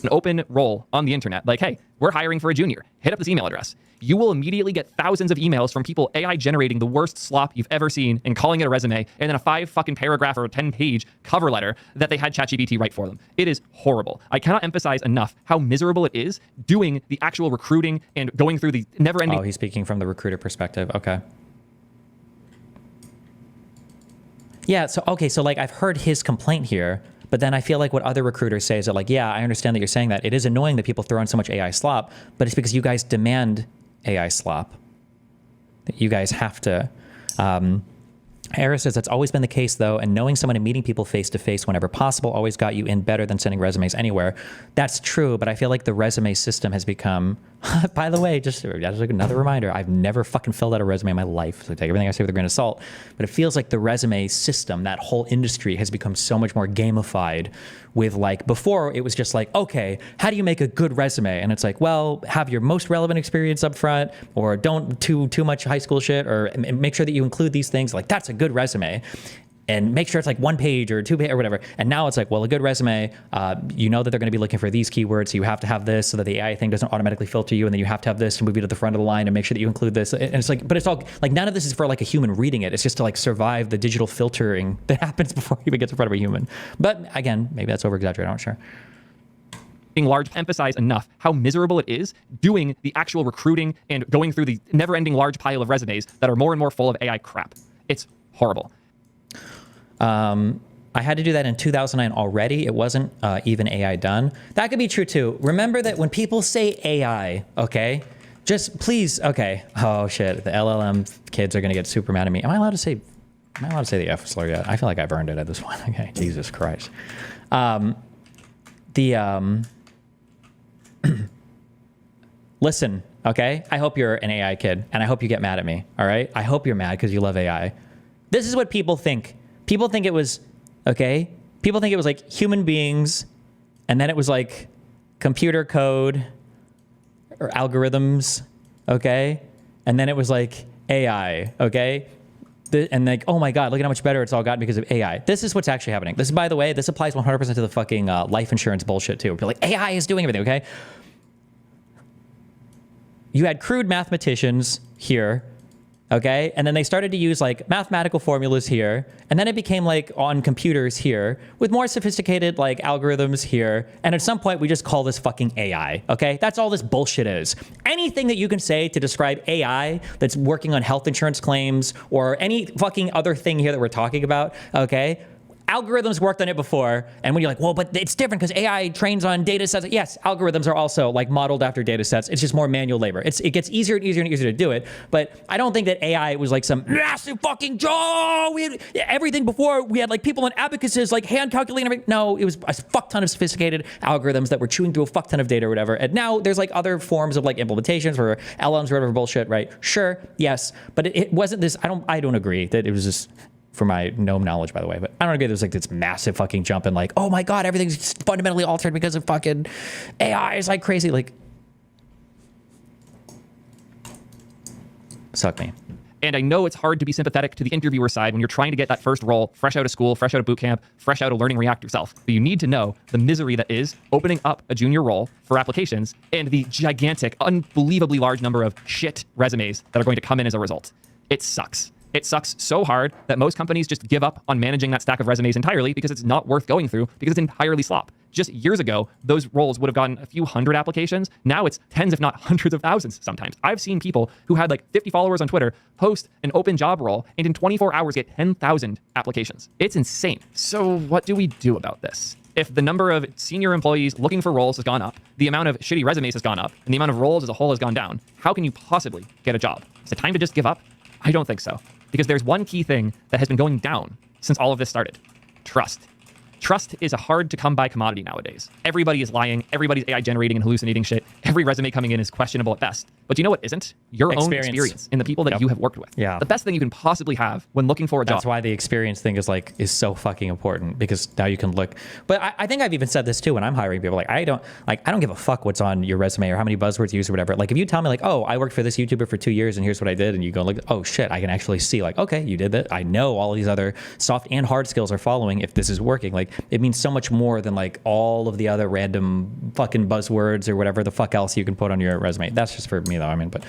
An open role on the internet, like, hey, we're hiring for a junior. Hit up this email address. You will immediately get thousands of emails from people AI generating the worst slop you've ever seen and calling it a resume, and then a 5 fucking paragraph or a 10-page cover letter that they had ChatGPT write for them. It is horrible. I cannot emphasize enough how miserable it is doing the actual recruiting and going through the never-ending... Oh, he's speaking from the recruiter perspective. Okay. Yeah, so like I've heard his complaint here, but then I feel like what other recruiters say is that like, yeah, I understand that you're saying that. It is annoying that people throw in so much AI slop, but it's because you guys demand AI slop. That you guys have to. Harris says that's always been the case though, and knowing someone and meeting people face to face whenever possible always got you in better than sending resumes anywhere. That's true, but I feel like the resume system has become, by the way, just another reminder, I've never fucking filled out a resume in my life, so take everything I say with a grain of salt, but it feels like the resume system, that whole industry has become so much more gamified with like, before it was just like, okay, how do you make a good resume? And it's like, well, have your most relevant experience up front, or don't too much high school shit, or make sure that you include these things. Like that's a good resume. And make sure it's like 1 page or 2 page or whatever. And now it's like, well, a good resume, you know that they're going to be looking for these keywords. So you have to have this so that the AI thing doesn't automatically filter you. And then you have to have this to move you to the front of the line and make sure that you include this. And it's like, but it's all like, none of this is for like a human reading it. It's just to like survive the digital filtering that happens before it even gets in front of a human. But again, maybe that's over exaggerated. I'm not sure. Large emphasize enough how miserable it is doing the actual recruiting and going through the never-ending large pile of resumes that are more and more full of AI crap. It's horrible. I had to do that in 2009 already. It wasn't even AI done. That could be true too. Remember that when people say AI, okay, just please, okay. Oh shit, the LLM kids are gonna get super mad at me. Am I allowed to say the F slur yet? I feel like I've earned it at this point. Okay, Jesus Christ. Listen, okay? I hope you're an AI kid, and I hope you get mad at me, all right? I hope you're mad because you love AI. This is what people think. People think it was, okay? People think it was like human beings, and then it was like computer code or algorithms, okay? And then it was like AI, okay? And like, oh my God, look at how much better it's all gotten because of AI. This is what's actually happening. This, by the way, this applies 100% to the fucking life insurance bullshit too. Like, AI is doing everything, okay? You had crude mathematicians here, okay? And then they started to use like mathematical formulas here. And then it became like on computers here with more sophisticated like algorithms here. And at some point we just call this fucking AI, okay? That's all this bullshit is. Anything that you can say to describe AI that's working on health insurance claims or any fucking other thing here that we're talking about, okay? Algorithms worked on it before, and when you're like, well, but it's different because AI trains on data sets. Yes, algorithms are also like modeled after data sets. It's just more manual labor. It gets easier and easier and easier to do it, but I don't think that AI was like some massive fucking job. We had everything before. We had like people in abacuses, like hand calculating everything. No, it was a fuck ton of sophisticated algorithms that were chewing through a fuck ton of data or whatever. And now there's like other forms of like implementations or LLMs or whatever bullshit, right? Sure, yes, but it wasn't this. I don't agree that it was just. For my gnome knowledge, by the way, but I don't agree there's like this massive fucking jump and like, oh my God, everything's fundamentally altered because of fucking AI is like crazy. Like, suck me. And I know it's hard to be sympathetic to the interviewer side when you're trying to get that first role, fresh out of school, fresh out of boot camp, fresh out of learning React yourself. But you need to know the misery that is opening up a junior role for applications and the gigantic, unbelievably large number of shit resumes that are going to come in as a result. It sucks. It sucks so hard that most companies just give up on managing that stack of resumes entirely because it's not worth going through, because it's entirely slop. Just years ago, those roles would have gotten a few hundred applications. Now it's tens, if not hundreds of thousands sometimes. I've seen people who had like 50 followers on Twitter post an open job role and in 24 hours get 10,000 applications. It's insane. So what do we do about this? If the number of senior employees looking for roles has gone up, the amount of shitty resumes has gone up, and the amount of roles as a whole has gone down, how can you possibly get a job? Is it time to just give up? I don't think so. Because there's one key thing that has been going down since all of this started. Trust. Trust is a hard to come by commodity nowadays. Everybody is lying. Everybody's AI generating and hallucinating shit. Every resume coming in is questionable at best. But you know what isn't? Your own experience in the people that you have worked with. Yeah. The best thing you can possibly have when looking for a job. That's why the experience thing is so fucking important, because now you can look. But I think I've even said this too when I'm hiring people. Like I don't give a fuck what's on your resume or how many buzzwords you use or whatever. Like if you tell me like, oh, I worked for this YouTuber for 2 years and here's what I did, and you go like, oh shit, I can actually see like, okay, you did that. I know all these other soft and hard skills are following if this is working. Like it means so much more than like all of the other random fucking buzzwords or whatever the fuck else you can put on your resume. That's just for me though. I mean, but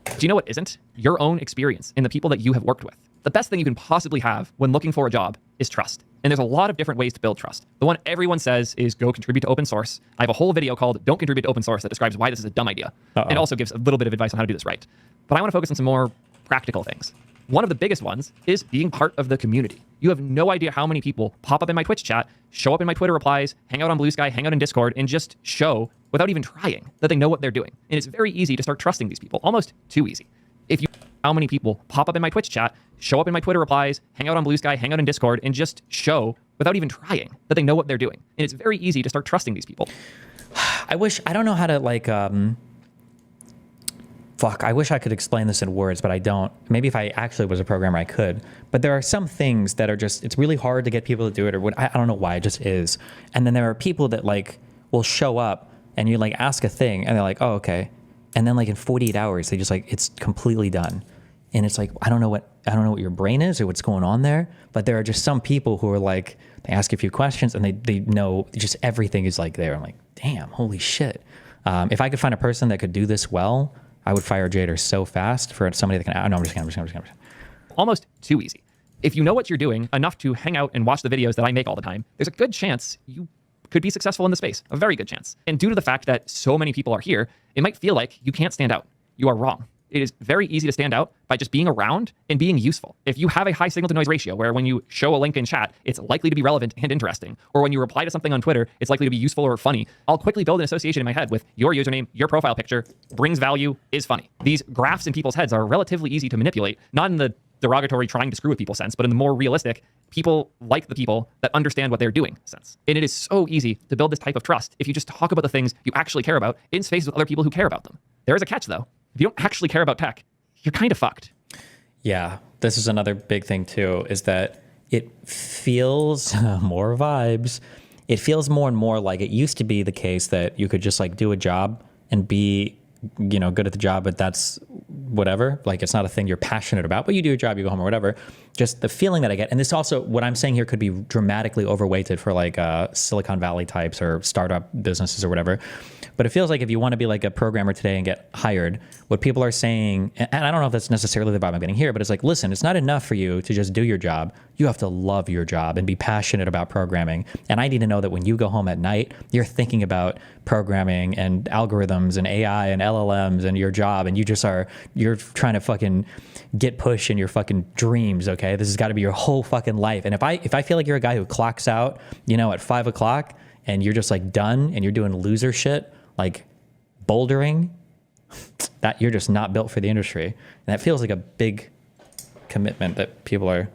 do you know what isn't? Your own experience in the people that you have worked with. The best thing you can possibly have when looking for a job is trust. And there's a lot of different ways to build trust. The one everyone says is go contribute to open source. I have a whole video called Don't Contribute to Open Source that describes why this is a dumb idea. And also gives a little bit of advice on how to do this right. But I want to focus on some more practical things. One of the biggest ones is being part of the community. You have no idea how many people pop up in my Twitch chat, show up in my Twitter replies, hang out on Blue Sky, hang out in Discord, and just show without even trying that they know what they're doing. And it's very easy to start trusting these people, almost too easy. If you how many people pop up in my Twitch chat, show up in my Twitter replies, hang out on Blue Sky, hang out in Discord, and just show without even trying that they know what they're doing. And it's very easy to start trusting these people. I don't know how to like, I wish I could explain this in words, but I don't. Maybe if I actually was a programmer, I could. But there are some things that are just, it's really hard to get people to do it, or what, I don't know why, it just is. And then there are people that like will show up and you like ask a thing and they're like, oh, okay. And then like in 48 hours, they just like, it's completely done. And it's like, I don't know what your brain is or what's going on there. But there are just some people who are like, they ask a few questions and they know just everything is like there. I'm like, damn, holy shit. If I could find a person that could do this well, I would fire Jader so fast for somebody that can, no, I'm just kidding. Almost too easy. If you know what you're doing enough to hang out and watch the videos that I make all the time, there's a good chance you could be successful in the space, a very good chance. And due to the fact that so many people are here, it might feel like you can't stand out. You are wrong. It is very easy to stand out by just being around and being useful. If you have a high signal to noise ratio where when you show a link in chat, it's likely to be relevant and interesting, or when you reply to something on Twitter, it's likely to be useful or funny, I'll quickly build an association in my head with your username, your profile picture, brings value, is funny. These graphs in people's heads are relatively easy to manipulate, not in the derogatory trying to screw with people sense, but in the more realistic, people like the people that understand what they're doing sense. And it is so easy to build this type of trust if you just talk about the things you actually care about in spaces with other people who care about them. There is a catch though. If you don't actually care about tech, you're kind of fucked. Yeah, this is another big thing too, is that it feels more vibes. It feels more and more like it used to be the case that you could just like do a job and be, you know, good at the job, but that's whatever. Like it's not a thing you're passionate about, but you do your job, you go home or whatever. Just the feeling that I get. And this also, what I'm saying here could be dramatically overweighted for like Silicon Valley types or startup businesses or whatever. But it feels like if you want to be like a programmer today and get hired, what people are saying, and I don't know if that's necessarily the vibe I'm getting here, but it's like, listen, it's not enough for you to just do your job. You have to love your job and be passionate about programming. And I need to know that when you go home at night, you're thinking about programming and algorithms and AI and LLMs and your job, and you're trying to fucking get push in your fucking dreams, okay? This has got to be your whole fucking life. And if I feel like you're a guy who clocks out, you know, at 5 o'clock and you're just like done and you're doing loser shit, like bouldering, that you're just not built for the industry. And that feels like a big commitment that people are,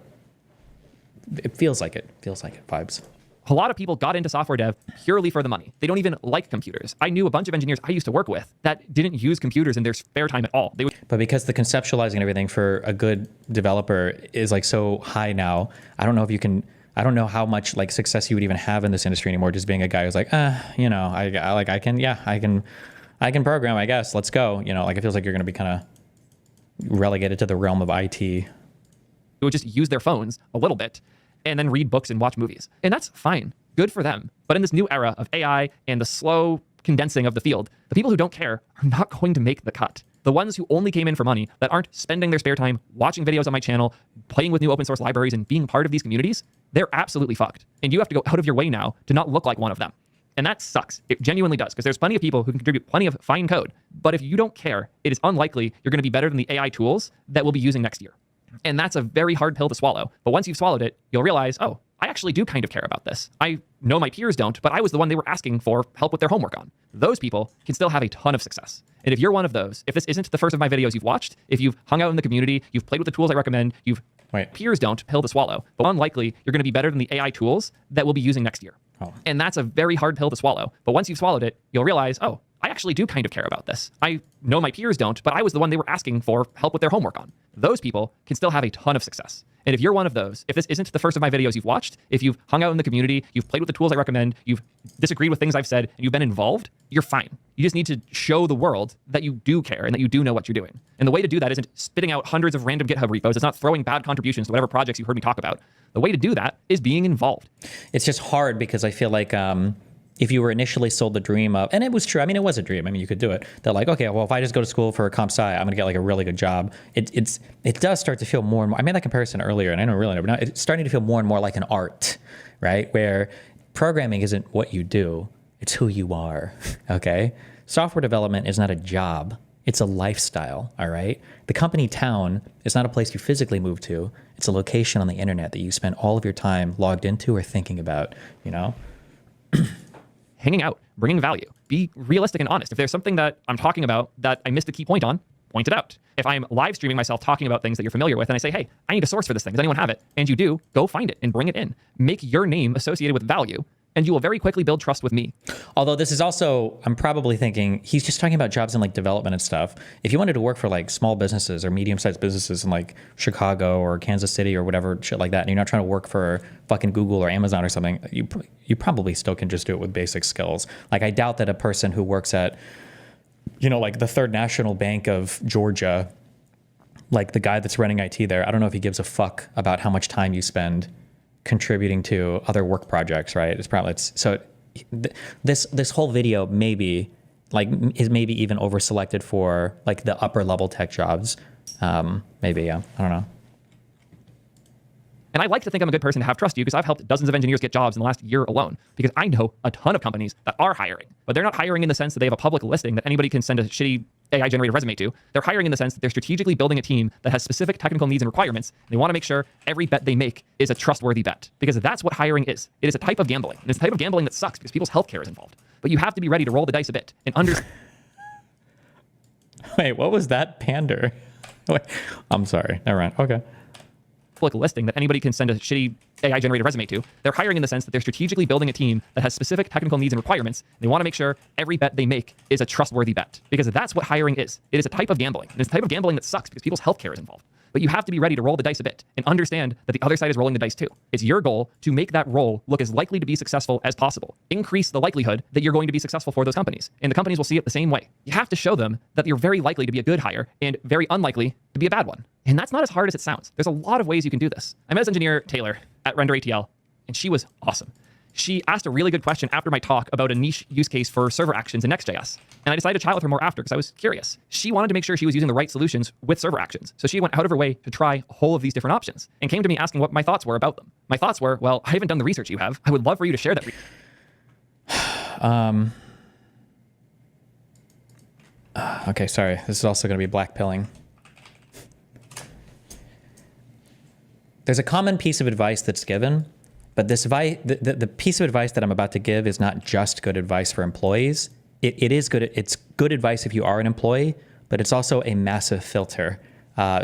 it feels like it vibes. A lot of people got into software dev purely for the money. They don't even like computers. I knew a bunch of engineers I used to work with that didn't use computers in their spare time at all. But because the conceptualizing and everything for a good developer is like so high now, I don't know how much like success you would even have in this industry anymore. Just being a guy who's like, you know, I can program, I guess. Let's go. You know, like it feels like you're going to be kind of relegated to the realm of IT. They would just use their phones a little bit and then read books and watch movies. And that's fine. Good for them. But in this new era of AI and the slow condensing of the field, the people who don't care are not going to make the cut. The ones who only came in for money, that aren't spending their spare time watching videos on my channel, playing with new open source libraries, and being part of these communities, they're absolutely fucked. And you have to go out of your way now to not look like one of them. And that sucks. It genuinely does, because there's plenty of people who can contribute plenty of fine code. But if you don't care, it is unlikely you're going to be better than the AI tools that we'll be using next year. And that's a very hard pill to swallow. But once you've swallowed it, you'll realize, oh, I actually do kind of care about this. I know my peers don't, but I was the one they were asking for help with their homework on. Those people can still have a ton of success. And if you're one of those, if this isn't the first of my videos you've watched, if you've hung out in the community, you've played with the tools I recommend, peers don't, pill to swallow, but unlikely you're going to be better than the AI tools that we'll be using next year. Oh. And that's a very hard pill to swallow. But once you've swallowed it, you'll realize, oh, I actually do kind of care about this. I know my peers don't, but I was the one they were asking for help with their homework on. Those people can still have a ton of success. And if you're one of those, if this isn't the first of my videos you've watched, if you've hung out in the community, you've played with the tools I recommend, you've disagreed with things I've said, and you've been involved, you're fine. You just need to show the world that you do care and that you do know what you're doing. And the way to do that isn't spitting out hundreds of random GitHub repos. It's not throwing bad contributions to whatever projects you heard me talk about. The way to do that is being involved. It's just hard because I feel like if you were initially sold the dream of, and it was true, I mean, it was a dream. I mean, you could do it. They're like, okay, well, if I just go to school for comp sci, I'm going to get like a really good job. It does start to feel more and more. I made that comparison earlier, and I don't really know, but now it's starting to feel more and more like an art, right? Where programming isn't what you do, it's who you are, okay? Software development is not a job. It's a lifestyle, all right? The company town is not a place you physically move to. It's a location on the internet that you spend all of your time logged into or thinking about, you know? Hanging out, bringing value, be realistic and honest. If there's something that I'm talking about that I missed a key point on, point it out. If I'm live streaming myself talking about things that you're familiar with and I say, hey, I need a source for this thing, does anyone have it? And you do, go find it and bring it in. Make your name associated with value, and you will very quickly build trust with me. Although this is also, I'm probably thinking, he's just talking about jobs in like development and stuff. If you wanted to work for like small businesses or medium-sized businesses in like Chicago or Kansas City or whatever shit like that, and you're not trying to work for fucking Google or Amazon or something, you probably still can just do it with basic skills. Like I doubt that a person who works at, you know, like the Third National Bank of Georgia, like the guy that's running IT there, I don't know if he gives a fuck about how much time you spend contributing to other work projects, right? This whole video maybe is maybe even over selected for like the upper level tech jobs. Maybe, yeah, I don't know. And I like to think I'm a good person to have trust you because I've helped dozens of engineers get jobs in the last year alone, because I know a ton of companies that are hiring, but they're not hiring in the sense that they have a public listing that anybody can send a shitty AI generated resume to. They're hiring in the sense that they're strategically building a team that has specific technical needs and requirements. And they want to make sure every bet they make is a trustworthy bet, because that's what hiring is. It is a type of gambling. And it's a type of gambling that sucks because people's healthcare is involved. But you have to be ready to roll the dice a bit and understand. Wait, what was that pander? Wait, I'm sorry. Never mind. Okay. Public listing that anybody can send a shitty AI generated resume to. They're hiring in the sense that they're strategically building a team that has specific technical needs and requirements. And they want to make sure every bet they make is a trustworthy bet, because that's what hiring is. It is a type of gambling. And it's a type of gambling that sucks because people's healthcare is involved. But you have to be ready to roll the dice a bit and understand that the other side is rolling the dice too. It's your goal to make that roll look as likely to be successful as possible. Increase the likelihood that you're going to be successful for those companies. And the companies will see it the same way. You have to show them that you're very likely to be a good hire and very unlikely to be a bad one. And that's not as hard as it sounds. There's a lot of ways you can do this. I met this engineer, Taylor, at RenderATL, and she was awesome. She asked a really good question after my talk about a niche use case for server actions in Next.js. And I decided to chat with her more after because I was curious. She wanted to make sure she was using the right solutions with server actions. So she went out of her way to try a whole of these different options and came to me asking what my thoughts were about them. My thoughts were, well, I haven't done the research you have. I would love for you to share that. Okay, sorry. This is also going to be black pilling. There's a common piece of advice that's given, but the piece of advice that I'm about to give is not just good advice for employees. It is good. It's good advice if you are an employee, but it's also a massive filter.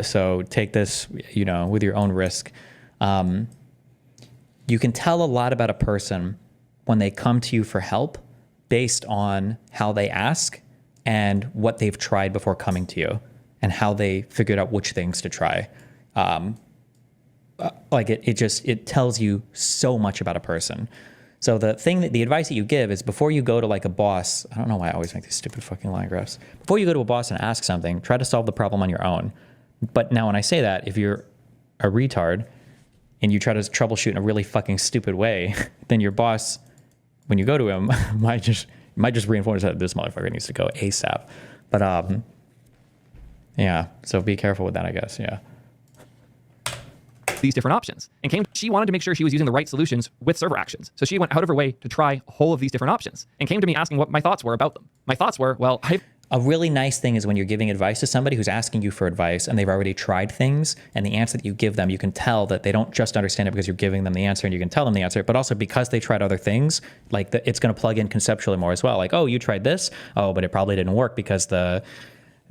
So take this, with your own risk. You can tell a lot about a person when they come to you for help based on how they ask and what they've tried before coming to you and how they figured out which things to try. It tells you so much about a person. So the advice that you give is before you go to like a boss, I don't know why I always make these stupid fucking line graphs. Before you go to a boss and ask something, try to solve the problem on your own. But now when I say that, if you're a retard and you try to troubleshoot in a really fucking stupid way, then your boss, when you go to him, might just reinforce that this motherfucker needs to go ASAP. But Yeah. So be careful with that, I guess. Yeah. These different options and she wanted to make sure she was using the right solutions with server actions. So she went out of her way to try a whole of these different options and came to me asking what my thoughts were about them. My thoughts were, well, a really nice thing is when you're giving advice to somebody who's asking you for advice and they've already tried things, and the answer that you give them, you can tell that they don't just understand it because you're giving them the answer and you can tell them the answer, but also because they tried other things, like it's going to plug in conceptually more as well. Like, oh, you tried this. Oh, but it probably didn't work because the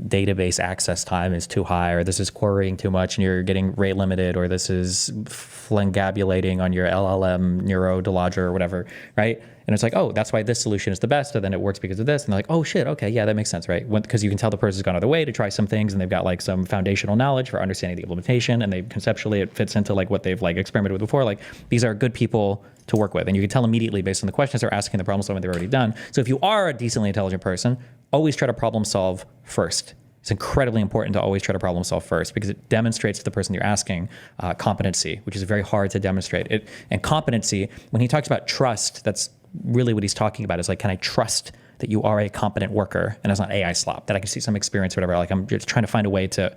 database access time is too high, or this is querying too much and you're getting rate limited, or this is flangabulating on your LLM neuro delodger or whatever, right? And it's like, oh, that's why this solution is the best, and then it works because of this. And they're like, oh shit, okay, yeah, that makes sense, right? Because you can tell the person's gone out of their way to try some things, and they've got like some foundational knowledge for understanding the implementation, and they conceptually it fits into like what they've like experimented with before. Like, these are good people to work with, and you can tell immediately based on the questions they're asking, the problem solving they've already done. So if you are a decently intelligent person, always try to problem solve first. It's incredibly important to always try to problem solve first, because it demonstrates to the person you're asking competency, which is very hard to demonstrate. And competency, when he talks about trust, that's really what he's talking about, is like, can I trust that you are a competent worker and it's not AI slop, that I can see some experience or whatever. Like, I'm just trying to find a way to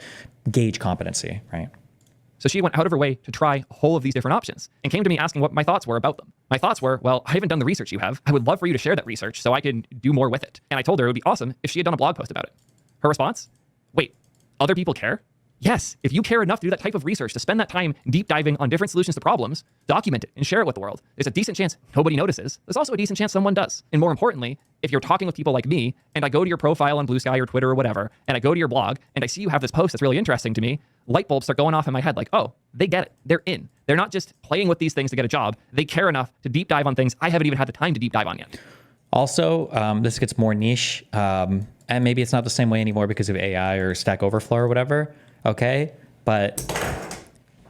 gauge competency, right? So she went out of her way to try a whole of these different options and came to me asking what my thoughts were about them. My thoughts were, well, I haven't done the research you have. I would love for you to share that research so I can do more with it. And I told her it would be awesome if she had done a blog post about it. Her response? Wait, other people care? Yes, if you care enough to do that type of research, to spend that time deep diving on different solutions to problems, document it and share it with the world. There's a decent chance nobody notices. There's also a decent chance someone does. And more importantly, if you're talking with people like me, and I go to your profile on Blue Sky or Twitter or whatever, and I go to your blog, and I see you have this post that's really interesting to me, light bulbs start going off in my head like, oh, they get it. They're in. They're not just playing with these things to get a job. They care enough to deep dive on things I haven't even had the time to deep dive on yet. Also, this gets more niche, and maybe it's not the same way anymore because of AI or Stack Overflow or whatever, okay? But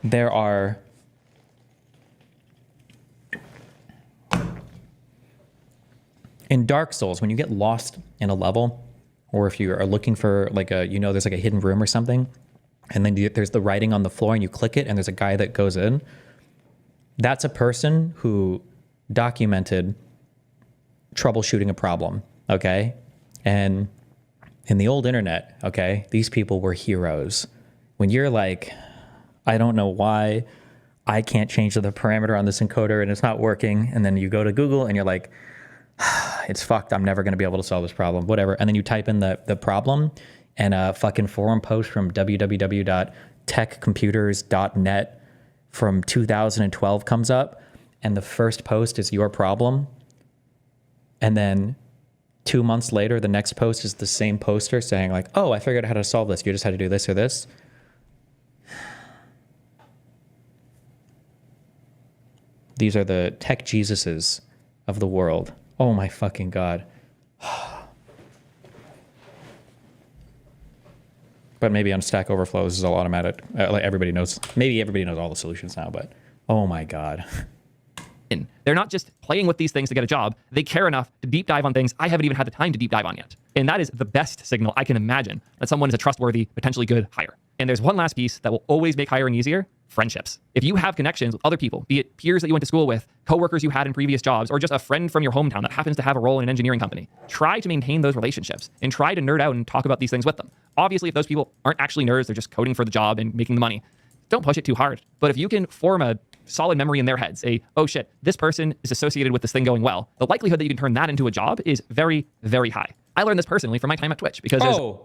there are in Dark Souls, when you get lost in a level, or if you are looking for like there's like a hidden room or something, and then there's the writing on the floor and you click it and there's a guy that goes in, that's a person who documented troubleshooting a problem, okay? And in the old internet, okay, these people were heroes. When you're like, I don't know why I can't change the parameter on this encoder and it's not working, and then you go to Google and you're like, it's fucked, I'm never going to be able to solve this problem, whatever. And then you type in the problem, and a fucking forum post from www.techcomputers.net from 2012 comes up, and the first post is your problem. And then 2 months later, the next post is the same poster saying like, oh, I figured out how to solve this. You just had to do this or this. These are the tech Jesuses of the world. Oh my fucking God. But maybe on Stack Overflow, this is all automatic. Like everybody knows, maybe everybody knows all the solutions now, but oh my God. They're not just playing with these things to get a job. They care enough to deep dive on things I haven't even had the time to deep dive on yet. And that is the best signal I can imagine that someone is a trustworthy, potentially good hire. And there's one last piece that will always make hiring easier: friendships. If you have connections with other people, be it peers that you went to school with, coworkers you had in previous jobs, or just a friend from your hometown that happens to have a role in an engineering company, try to maintain those relationships and try to nerd out and talk about these things with them. Obviously, if those people aren't actually nerds, they're just coding for the job and making the money, don't push it too hard. But if you can form a solid memory in their heads, oh shit, this person is associated with this thing going well, the likelihood that you can turn that into a job is very, very high. I learned this personally from my time at Twitch because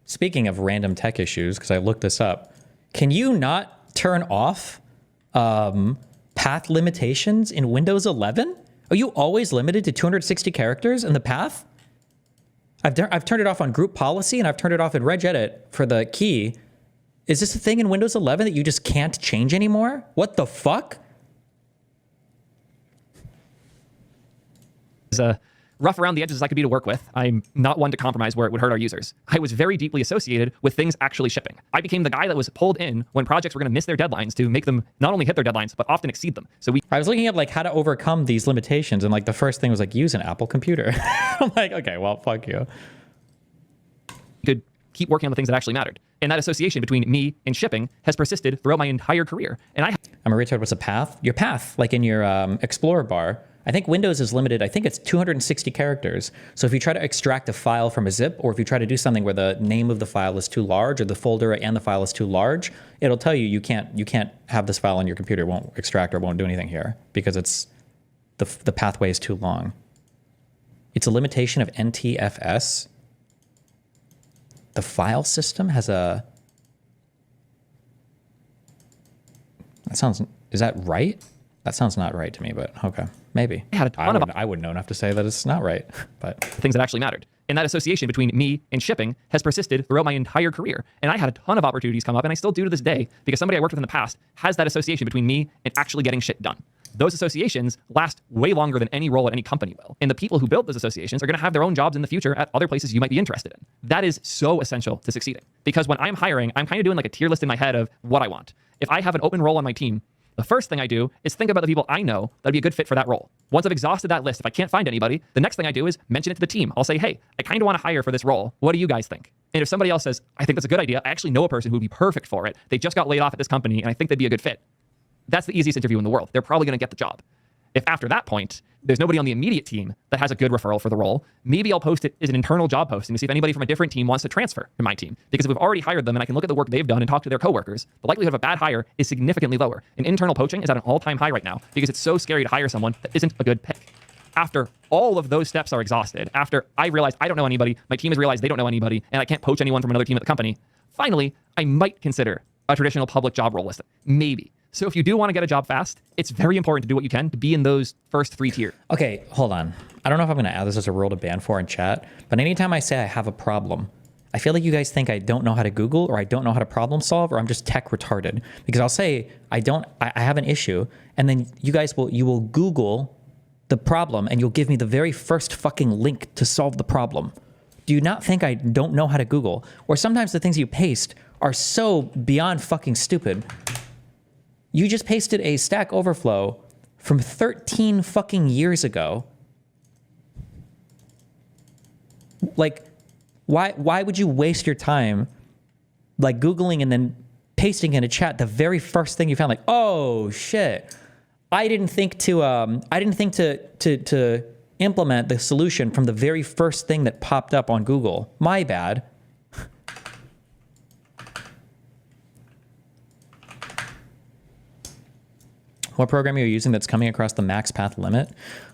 speaking of random tech issues, because I looked this up, can you not turn off path limitations in Windows 11? Are you always limited to 260 characters in the path? I've turned it off on group policy, and I've turned it off in regedit for the key. Is this a thing in Windows 11 that you just can't change anymore? What the fuck? Rough around the edges as I could be to work with. I'm not one to compromise where it would hurt our users. I was very deeply associated with things actually shipping. I became the guy that was pulled in when projects were going to miss their deadlines to make them not only hit their deadlines, but often exceed them. So I was looking at like how to overcome these limitations, and like the first thing was like use an Apple computer. I'm like, okay, well, fuck you. Could keep working on the things that actually mattered. And that association between me and shipping has persisted throughout my entire career. And I'm a retard. What's a path? Your path, like in your Explorer bar. I think Windows is limited. I think it's 260 characters. So if you try to extract a file from a zip, or if you try to do something where the name of the file is too large, or the folder and the file is too large, it'll tell you you can't have this file on your computer. It won't extract or won't do anything here because it's the pathway is too long. It's a limitation of NTFS. The file system has a... Is that right? That sounds not right to me, but okay, maybe. I wouldn't know enough to say that it's not right, but... Things that actually mattered. And that association between me and shipping has persisted throughout my entire career. And I had a ton of opportunities come up, and I still do to this day, because somebody I worked with in the past has that association between me and actually getting shit done. Those associations last way longer than any role at any company will. And the people who build those associations are going to have their own jobs in the future at other places you might be interested in. That is so essential to succeeding. Because when I'm hiring, I'm kind of doing like a tier list in my head of what I want. If I have an open role on my team, the first thing I do is think about the people I know that'd be a good fit for that role. Once I've exhausted that list, if I can't find anybody, the next thing I do is mention it to the team. I'll say, hey, I kind of want to hire for this role. What do you guys think? And if somebody else says, I think that's a good idea, I actually know a person who would be perfect for it. They just got laid off at this company, and I think they'd be a good fit. That's the easiest interview in the world. They're probably going to get the job. If after that point, there's nobody on the immediate team that has a good referral for the role, maybe I'll post it as an internal job posting to see if anybody from a different team wants to transfer to my team. Because if we've already hired them and I can look at the work they've done and talk to their coworkers, the likelihood of a bad hire is significantly lower. And internal poaching is at an all-time high right now because it's so scary to hire someone that isn't a good pick. After all of those steps are exhausted, after I realize I don't know anybody, my team has realized they don't know anybody, and I can't poach anyone from another team at the company, finally, I might consider a traditional public job role listing. Maybe. So if you do want to get a job fast, it's very important to do what you can to be in those first 3 tiers. Okay, hold on. I don't know if I'm going to add this as a rule to ban for in chat, but anytime I say I have a problem, I feel like you guys think I don't know how to Google or I don't know how to problem solve or I'm just tech retarded. Because I'll say I have an issue, and then you will Google the problem and you'll give me the very first fucking link to solve the problem. Do you not think I don't know how to Google? Or sometimes the things you paste are so beyond fucking stupid. You just pasted a Stack Overflow from 13 fucking years ago. Like, why would you waste your time like Googling and then pasting in a chat the very first thing you found? Like, oh shit, I didn't think to implement the solution from the very first thing that popped up on Google. My bad. What program are you using that's coming across the max path limit?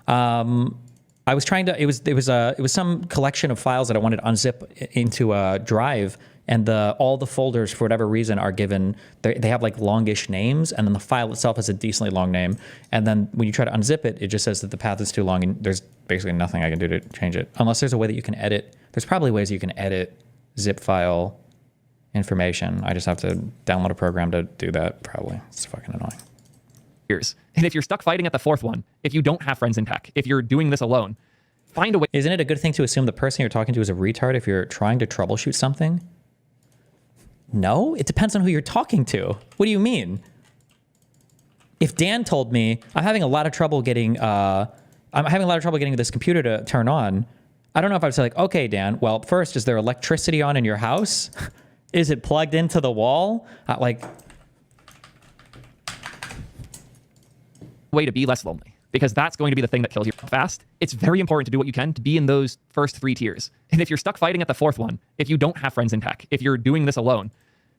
I was trying to. It was some collection of files that I wanted to unzip into a drive, and all the folders for whatever reason are given. They have like longish names, and then the file itself has a decently long name. And then when you try to unzip it, it just says that the path is too long, and there's basically nothing I can do to change it, unless there's a way that you can edit. There's probably ways you can edit zip file information. I just have to download a program to do that. Probably it's fucking annoying. And if you're stuck fighting at the 4th one, if you don't have friends in tech, if you're doing this alone, find a way. Isn't it a good thing to assume the person you're talking to is a retard if you're trying to troubleshoot something? No, it depends on who you're talking to. What do you mean? If Dan told me I'm having a lot of trouble getting this computer to turn on, I don't know if I'd say like, okay, Dan, well, first, is there electricity on in your house? Is it plugged into the wall? Way to be less lonely, because that's going to be the thing that kills you fast. It's very important to do what you can to be in those first 3 tiers. And if you're stuck fighting at the 4th one, if you don't have friends in tech, if you're doing this alone,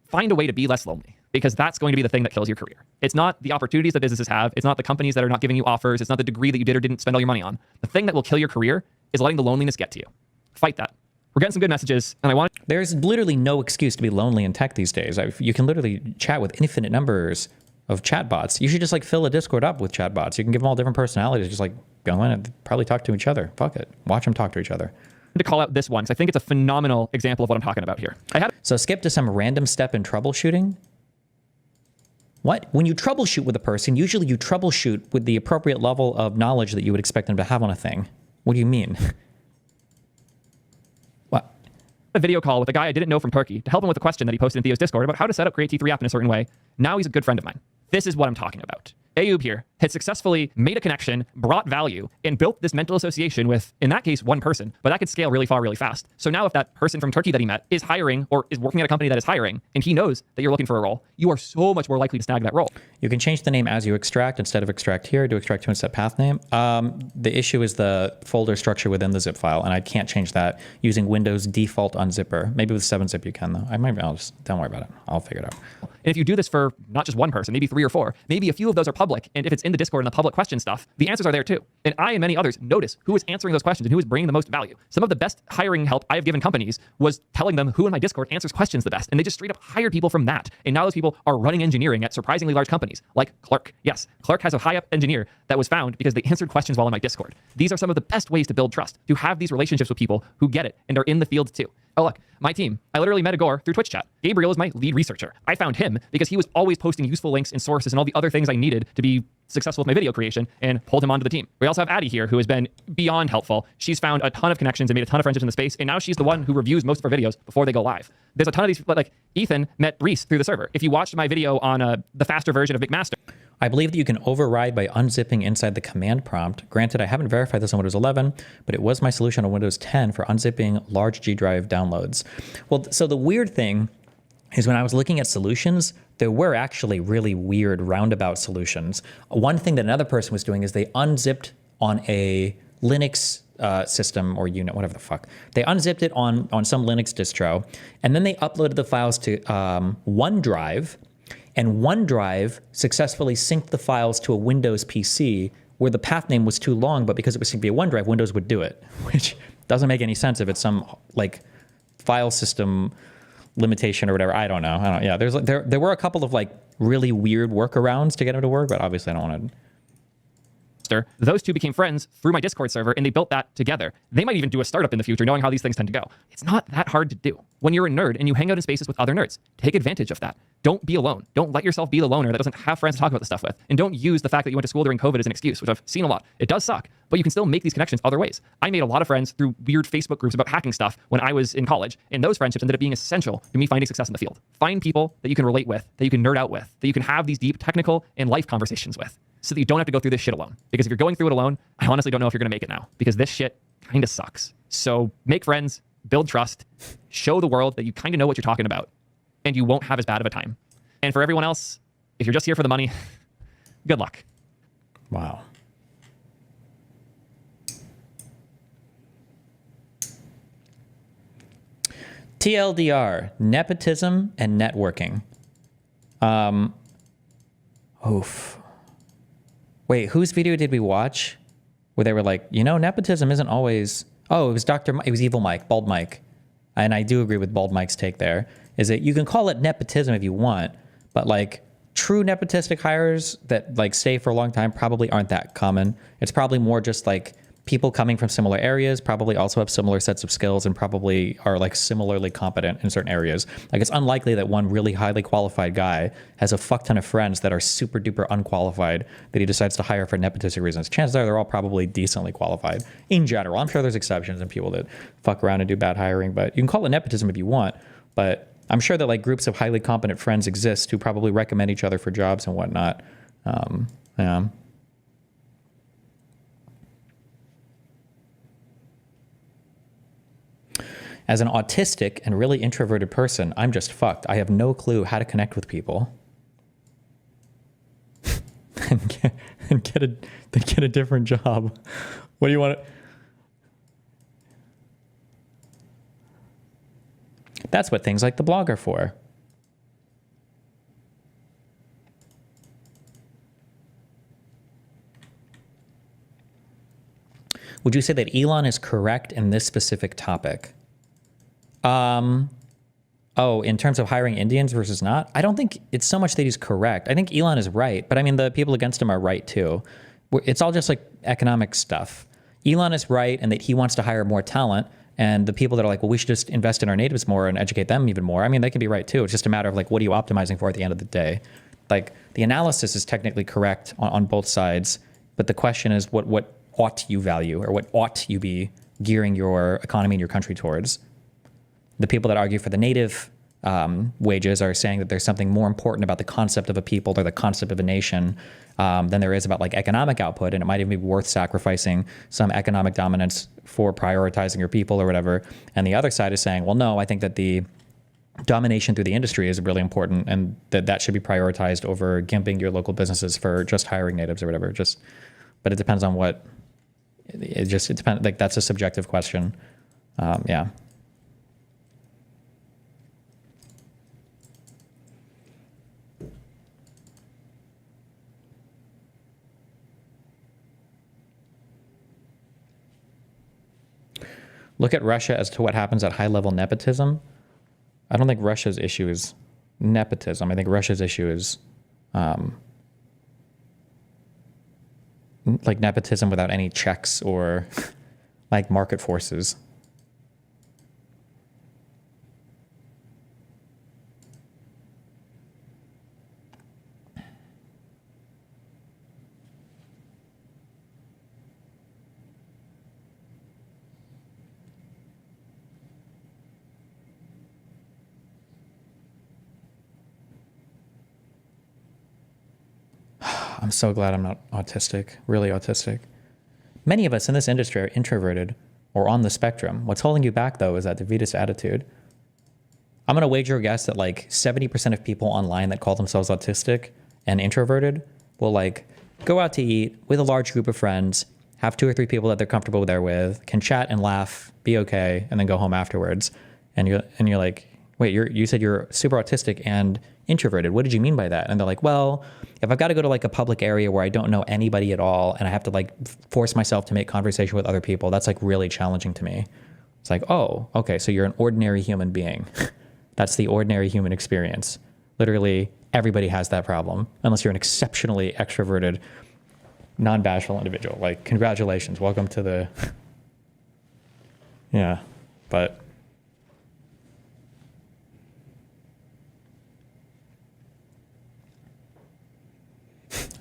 find a way to be less lonely, because that's going to be the thing that kills your career. It's not the opportunities that businesses have. It's not the companies that are not giving you offers. It's not the degree that you did or didn't spend all your money on. The thing that will kill your career is letting the loneliness get to you. Fight that. We're getting some good messages, and There's literally no excuse to be lonely in tech these days. You can literally chat with infinite numbers of chatbots. You should just like fill a Discord up with chatbots. You can give them all different personalities. Just like go in and probably talk to each other. Fuck it. Watch them talk to each other. To call out this one, because I think it's a phenomenal example of what I'm talking about here. So skip to some random step in troubleshooting. What? When you troubleshoot with a person, usually you troubleshoot with the appropriate level of knowledge that you would expect them to have on a thing. What do you mean? What? A video call with a guy I didn't know from Turkey to help him with a question that he posted in Theo's Discord about how to set up Create T3 app in a certain way. Now he's a good friend of mine. This is what I'm talking about. Ayub here had successfully made a connection, brought value, and built this mental association with, in that case, one person, but that could scale really far, really fast. So now if that person from Turkey that he met is hiring or is working at a company that is hiring, and he knows that you're looking for a role, you are so much more likely to snag that role. You can change the name as you extract. Instead of extract here, do extract to inset path name. The issue is the folder structure within the zip file, and I can't change that using Windows default unzipper. Maybe with 7-zip you can though. Don't worry about it. I'll figure it out. And if you do this for not just one person, maybe 3 or 4, maybe a few of those are public. And if it's in the Discord and the public question stuff, the answers are there too. And I and many others notice who is answering those questions and who is bringing the most value. Some of the best hiring help I have given companies was telling them who in my Discord answers questions the best. And they just straight up hired people from that. And now those people are running engineering at surprisingly large companies like Clerk. Yes, Clerk has a high up engineer that was found because they answered questions while in my Discord. These are some of the best ways to build trust, to have these relationships with people who get it and are in the field too. Oh, look, my team. I literally met Igor through Twitch chat. Gabriel is my lead researcher. I found him because he was always posting useful links and sources and all the other things I needed to be successful with my video creation, and pulled him onto the team. We also have Addie here, who has been beyond helpful. She's found a ton of connections and made a ton of friendships in the space, and now she's the one who reviews most of our videos before they go live. There's a ton of these, like Ethan met Reese through the server. If you watched my video on the faster version of McMaster, I believe that you can override by unzipping inside the command prompt. Granted, I haven't verified this on Windows 11, but it was my solution on Windows 10 for unzipping large G drive downloads. Well, so the weird thing is when I was looking at solutions, there were actually really weird roundabout solutions. One thing that another person was doing is they unzipped on a Linux system or unit, whatever the fuck. They unzipped it on some Linux distro, and then they uploaded the files to OneDrive, and OneDrive successfully synced the files to a Windows PC where the path name was too long, but because it was synced via OneDrive, Windows would do it, which doesn't make any sense if it's some like file system limitation or whatever. I don't know. Yeah, there were a couple of like really weird workarounds to get it to work, but obviously I don't want to. Those two became friends through my Discord server, and they built that together. They might even do a startup in the future, knowing how these things tend to go. It's not that hard to do. When you're a nerd and you hang out in spaces with other nerds, take advantage of that. Don't be alone. Don't let yourself be the loner that doesn't have friends to talk about this stuff with. And don't use the fact that you went to school during COVID as an excuse, which I've seen a lot. It does suck, but you can still make these connections other ways. I made a lot of friends through weird Facebook groups about hacking stuff when I was in college, and those friendships ended up being essential to me finding success in the field. Find people that you can relate with, that you can nerd out with, that you can have these deep technical and life conversations with, so that you don't have to go through this shit alone. Because if you're going through it alone, I honestly don't know if you're going to make it now, because this shit kind of sucks. So make friends, build trust, show the world that you kind of know what you're talking about, and you won't have as bad of a time. And for everyone else, if you're just here for the money, good luck. Wow. TLDR, nepotism and networking. Oof. Wait, whose video did we watch where they were like, you know, nepotism isn't always... Oh, it was it was Evil Mike, Bald Mike. And I do agree with Bald Mike's take there, is that you can call it nepotism if you want, but like true nepotistic hires that like stay for a long time probably aren't that common. It's probably more just like people coming from similar areas, probably also have similar sets of skills and probably are like similarly competent in certain areas. Like it's unlikely that one really highly qualified guy has a fuck ton of friends that are super duper unqualified that he decides to hire for nepotistic reasons. Chances are they're all probably decently qualified in general. I'm sure there's exceptions and people that fuck around and do bad hiring, but you can call it nepotism if you want. But I'm sure that like groups of highly competent friends exist who probably recommend each other for jobs and whatnot. Yeah. As an autistic and really introverted person, I'm just fucked. I have no clue how to connect with people. and get a different job. What do you want to... That's what things like the blog are for. Would you say that Elon is correct in this specific topic? Oh, in terms of hiring Indians versus not, I don't think it's so much that he's correct. I think Elon is right, but I mean, the people against him are right too. It's all just like economic stuff. Elon is right in that he wants to hire more talent, and the people that are like, well, we should just invest in our natives more and educate them even more. I mean, they can be right too. It's just a matter of like, what are you optimizing for at the end of the day? Like the analysis is technically correct on both sides, but the question is what ought you value, or what ought you be gearing your economy and your country towards? The people that argue for the native wages are saying that there's something more important about the concept of a people or the concept of a nation than there is about like economic output, and it might even be worth sacrificing some economic dominance for prioritizing your people or whatever. And the other side is saying, well, no, I think that the domination through the industry is really important, and that should be prioritized over gimping your local businesses for just hiring natives or whatever. But it depends on what. It depends. Like that's a subjective question. Yeah. Look at Russia as to what happens at high-level nepotism. I don't think Russia's issue is nepotism. I think Russia's issue is like nepotism without any checks or like market forces. I'm so glad I'm not autistic, really autistic. Many of us in this industry are introverted or on the spectrum. What's holding you back, though, is that defeatist attitude. I'm going to wager a guess that like 70% of people online that call themselves autistic and introverted will like go out to eat with a large group of friends, have 2 or 3 people that they're comfortable there with, can chat and laugh, be okay, and then go home afterwards. And you're like, wait, you said you're super autistic and introverted. What did you mean by that? And they're like, well, if I've got to go to like a public area where I don't know anybody at all and I have to like force myself to make conversation with other people, that's like really challenging to me. It's like, oh, okay, so you're an ordinary human being. That's the ordinary human experience. Literally, everybody has that problem, unless you're an exceptionally extroverted, non-bashful individual. Like, congratulations, welcome to the... Yeah, but...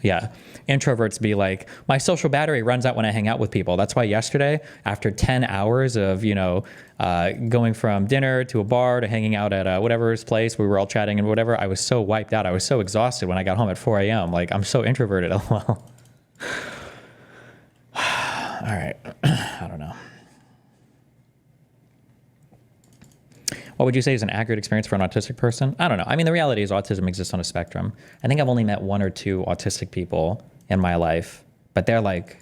Yeah, introverts be like, my social battery runs out when I hang out with people. That's why yesterday, after 10 hours of, going from dinner to a bar to hanging out at whatever's place, we were all chatting and whatever, I was so wiped out. I was so exhausted when I got home at 4 a.m. Like, I'm so introverted, lol. All right, I don't know. What would you say is an accurate experience for an autistic person? I don't know. I mean, the reality is autism exists on a spectrum. I think I've only met 1 or 2 autistic people in my life, but they're like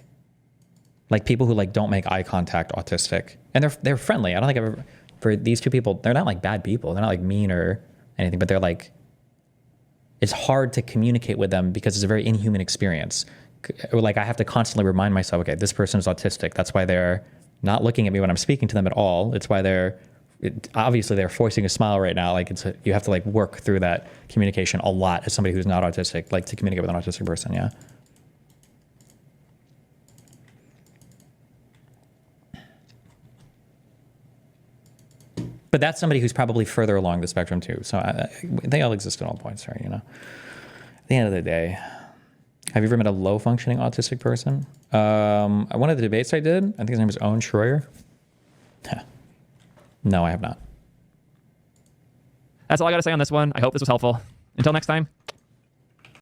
people who like don't make eye contact autistic, and they're friendly. I don't think I've ever, for these 2 people, they're not like bad people. They're not like mean or anything, but they're like, it's hard to communicate with them because it's a very inhuman experience. Like I have to constantly remind myself, okay, this person is autistic. That's why they're not looking at me when I'm speaking to them at all. It's why obviously they're forcing a smile right now. Like you have to like work through that communication a lot as somebody who's not autistic, like to communicate with an autistic person. Yeah. But that's somebody who's probably further along the spectrum too. So they all exist at all points, right? At the end of the day, have you ever met a low functioning autistic person? One of the debates I did, I think his name was Owen Schroyer. No, I have not. That's all I got to say on this one. I hope this was helpful. Until next time.